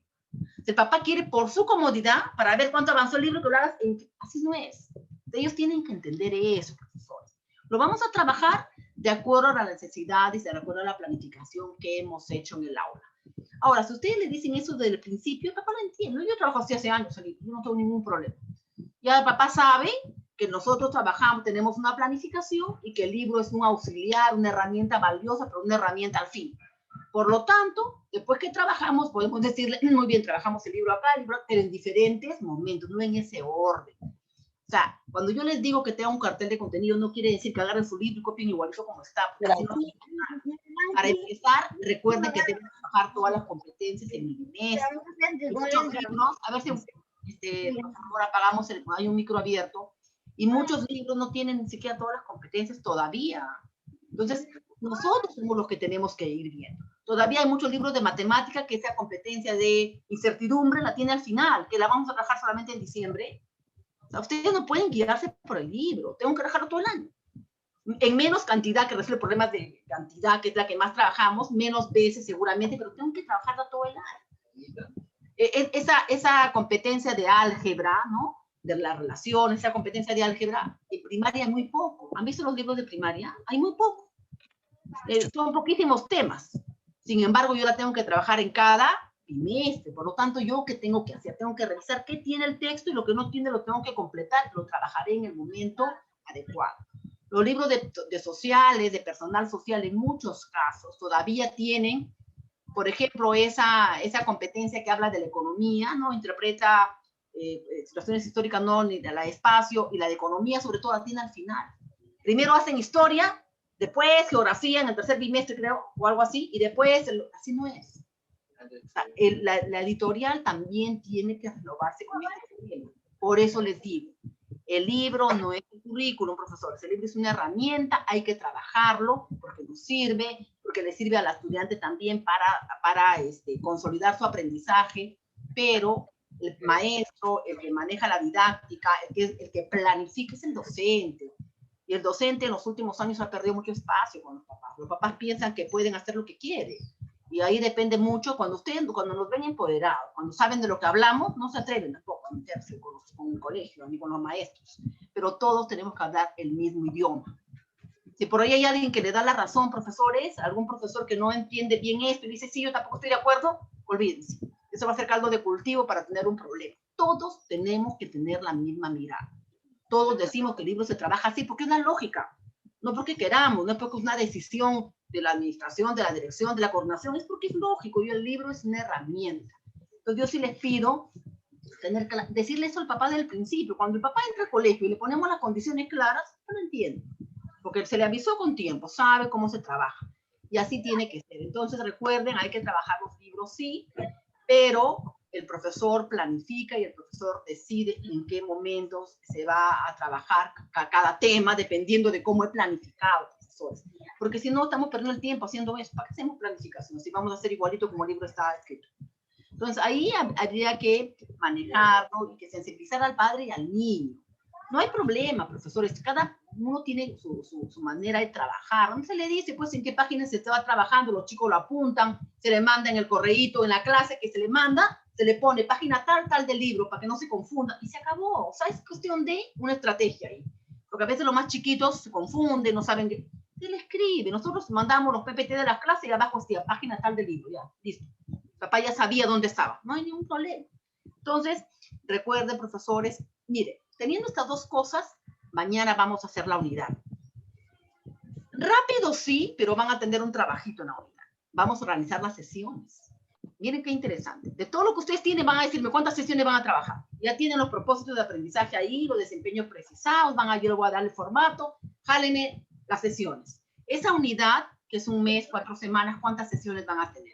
Si el papá quiere por su comodidad, para ver cuánto avanzó el libro, que lo hagas, así no es. Ellos tienen que entender eso, profesores. Lo vamos a trabajar de acuerdo a las necesidades, de acuerdo a la planificación que hemos hecho en el aula. Ahora, si ustedes le dicen eso desde el principio, el papá lo entiende. Yo trabajo así hace años, yo no tengo ningún problema. Ya el papá sabe que nosotros trabajamos, tenemos una planificación y que el libro es un auxiliar, una herramienta valiosa, pero una herramienta al fin. Por lo tanto, después que trabajamos, podemos decirle, muy bien, trabajamos el libro acá, pero en diferentes momentos, no en ese orden. O sea, cuando yo les digo que tenga un cartel de contenido, no quiere decir que agarren su libro y copien igualito como está. Así no. Para empezar, recuerden que deben trabajar todas las competencias en el bimestre. Muchos libros, a ver si por favor apagamos, hay un micro abierto, y muchos libros no tienen ni siquiera todas las competencias todavía. Entonces, nosotros somos los que tenemos que ir viendo. Todavía hay muchos libros de matemática que esa competencia de incertidumbre la tiene al final, que la vamos a trabajar solamente en diciembre. O sea, ustedes no pueden guiarse por el libro, tengo que trabajarlo todo el año. En menos cantidad, que resuelve problemas de cantidad, que es la que más trabajamos, menos veces seguramente, pero tengo que trabajarla todo el año. Esa competencia de álgebra, ¿no? de la relación, esa competencia de álgebra, en primaria hay muy poco. ¿Han visto los libros de primaria? Hay muy poco. Son poquísimos temas. Sin embargo, yo la tengo que trabajar en cada trimestre. Por lo tanto, ¿yo qué tengo que hacer? Tengo que revisar qué tiene el texto y lo que no tiene lo tengo que completar. Lo trabajaré en el momento adecuado. Los libros de sociales, de personal social, en muchos casos, todavía tienen, por ejemplo, esa competencia que habla de la economía, ¿no? Interpreta situaciones históricas, no, ni de la espacio, y la de economía, sobre todo, la tiene al final. Primero hacen historia, después geografía en el tercer bimestre, creo, o algo así, y después, así no es. O sea, la editorial también tiene que renovarse con este tema. Por eso les digo, el libro no es un currículum, profesores. El libro es una herramienta, hay que trabajarlo porque nos sirve, porque le sirve al estudiante también para consolidar su aprendizaje, pero el maestro, el que maneja la didáctica, el que planifica es el docente. Y el docente en los últimos años ha perdido mucho espacio con los papás. Los papás piensan que pueden hacer lo que quieren. Y ahí depende mucho, cuando nos ven empoderados, cuando saben de lo que hablamos, no se atreven tampoco a meterse con el colegio, ni con los maestros. Pero todos tenemos que hablar el mismo idioma. Si por ahí hay alguien que le da la razón, profesores, algún profesor que no entiende bien esto y dice, sí, yo tampoco estoy de acuerdo, olvídense. Eso va a ser caldo de cultivo para tener un problema. Todos tenemos que tener la misma mirada. Todos decimos que el libro se trabaja así porque es la lógica. No porque queramos, no es porque es una decisión de la administración, de la dirección, de la coordinación, es porque es lógico y el libro es una herramienta. Entonces yo sí les pido decirle eso al papá desde el principio. Cuando el papá entra al colegio y le ponemos las condiciones claras, no lo entiende, porque se le avisó con tiempo, sabe cómo se trabaja. Y así tiene que ser. Entonces recuerden, hay que trabajar los libros, sí, pero el profesor planifica y el profesor decide en qué momentos se va a trabajar cada tema, dependiendo de cómo he planificado, profesores. Porque si no, estamos perdiendo el tiempo haciendo eso. ¿Para qué hacemos planificación? Si vamos a hacer igualito como el libro está escrito. Entonces, ahí habría que manejarlo y que sensibilizar al padre y al niño. No hay problema, profesores. Cada uno tiene su manera de trabajar. No se le dice, pues, en qué página se estaba trabajando. Los chicos lo apuntan, se le manda en el correíto, en la clase que se le manda, se le pone página tal del libro para que no se confunda y se acabó. O sea, es cuestión de una estrategia ahí. Porque a veces los más chiquitos se confunden, no saben qué. Se le escribe. Nosotros mandamos los PPT de las clases y abajo está página tal del libro. Ya, listo. Papá ya sabía dónde estaba. No hay ningún problema. Entonces, recuerden, profesores, mire, teniendo estas dos cosas, mañana vamos a hacer la unidad. Rápido sí, pero van a tener un trabajito en la unidad. Vamos a organizar las sesiones. Miren qué interesante. De todo lo que ustedes tienen, van a decirme cuántas sesiones van a trabajar. Ya tienen los propósitos de aprendizaje ahí, los desempeños precisados, yo les voy a dar el formato, jálenme las sesiones. Esa unidad, que es un mes, 4 semanas, ¿cuántas sesiones van a tener?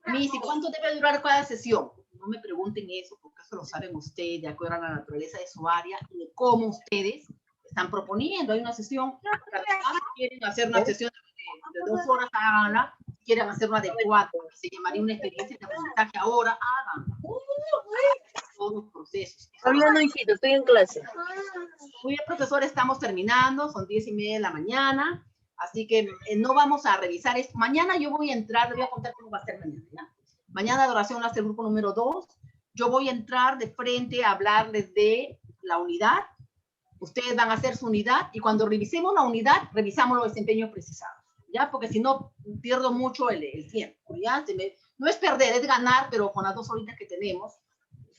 Missy, ¿cuánto debe durar cada sesión? No me pregunten eso, porque eso lo saben ustedes, de acuerdo a la naturaleza de su área y de cómo ustedes están proponiendo. Hay una sesión, si quieren hacer una sesión de 2 horas, háganla. Si quieren hacer una de 4, que se llamaría una experiencia de aprendizaje ahora, háganla. Todos los procesos. Hablando, hijito, estoy en clase. Muy bien, profesor, estamos terminando, son 10:30 de la mañana. Así que no vamos a revisar esto. Mañana yo voy a entrar, les voy a contar cómo va a ser mañana, ¿ya? Mañana de oración va a ser el grupo número 2. Yo voy a entrar de frente a hablarles de la unidad. Ustedes van a hacer su unidad y cuando revisemos la unidad, revisamos los desempeños precisados, ¿ya? Porque si no, pierdo mucho el tiempo, ¿ya? No es perder, es ganar, pero con las 2 horitas que tenemos.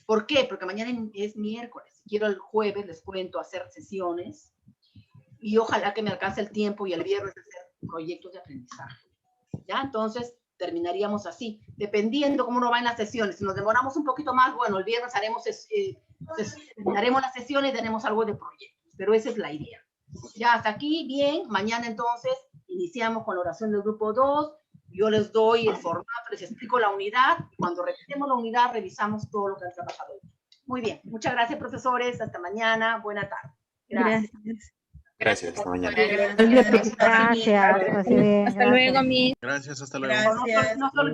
¿Por qué? Porque mañana es miércoles. Quiero el jueves, les cuento, hacer sesiones. Y ojalá que me alcance el tiempo y el viernes hacer proyectos de aprendizaje. ¿Ya? Entonces, terminaríamos así. Dependiendo cómo nos van las sesiones. Si nos demoramos un poquito más, bueno, el viernes terminaremos las sesiones y tenemos algo de proyectos. Pero esa es la idea. Ya, hasta aquí, bien. Mañana, entonces, iniciamos con la oración del grupo 2. Yo les doy el formato, les explico la unidad. Cuando revisemos la unidad, revisamos todo lo que han trabajado hoy. Muy bien. Muchas gracias, profesores. Hasta mañana. Buena tarde. Gracias. Gracias, hasta mañana. Gracias. Hasta luego, mi. Gracias, hasta luego. Gracias. No se olviden.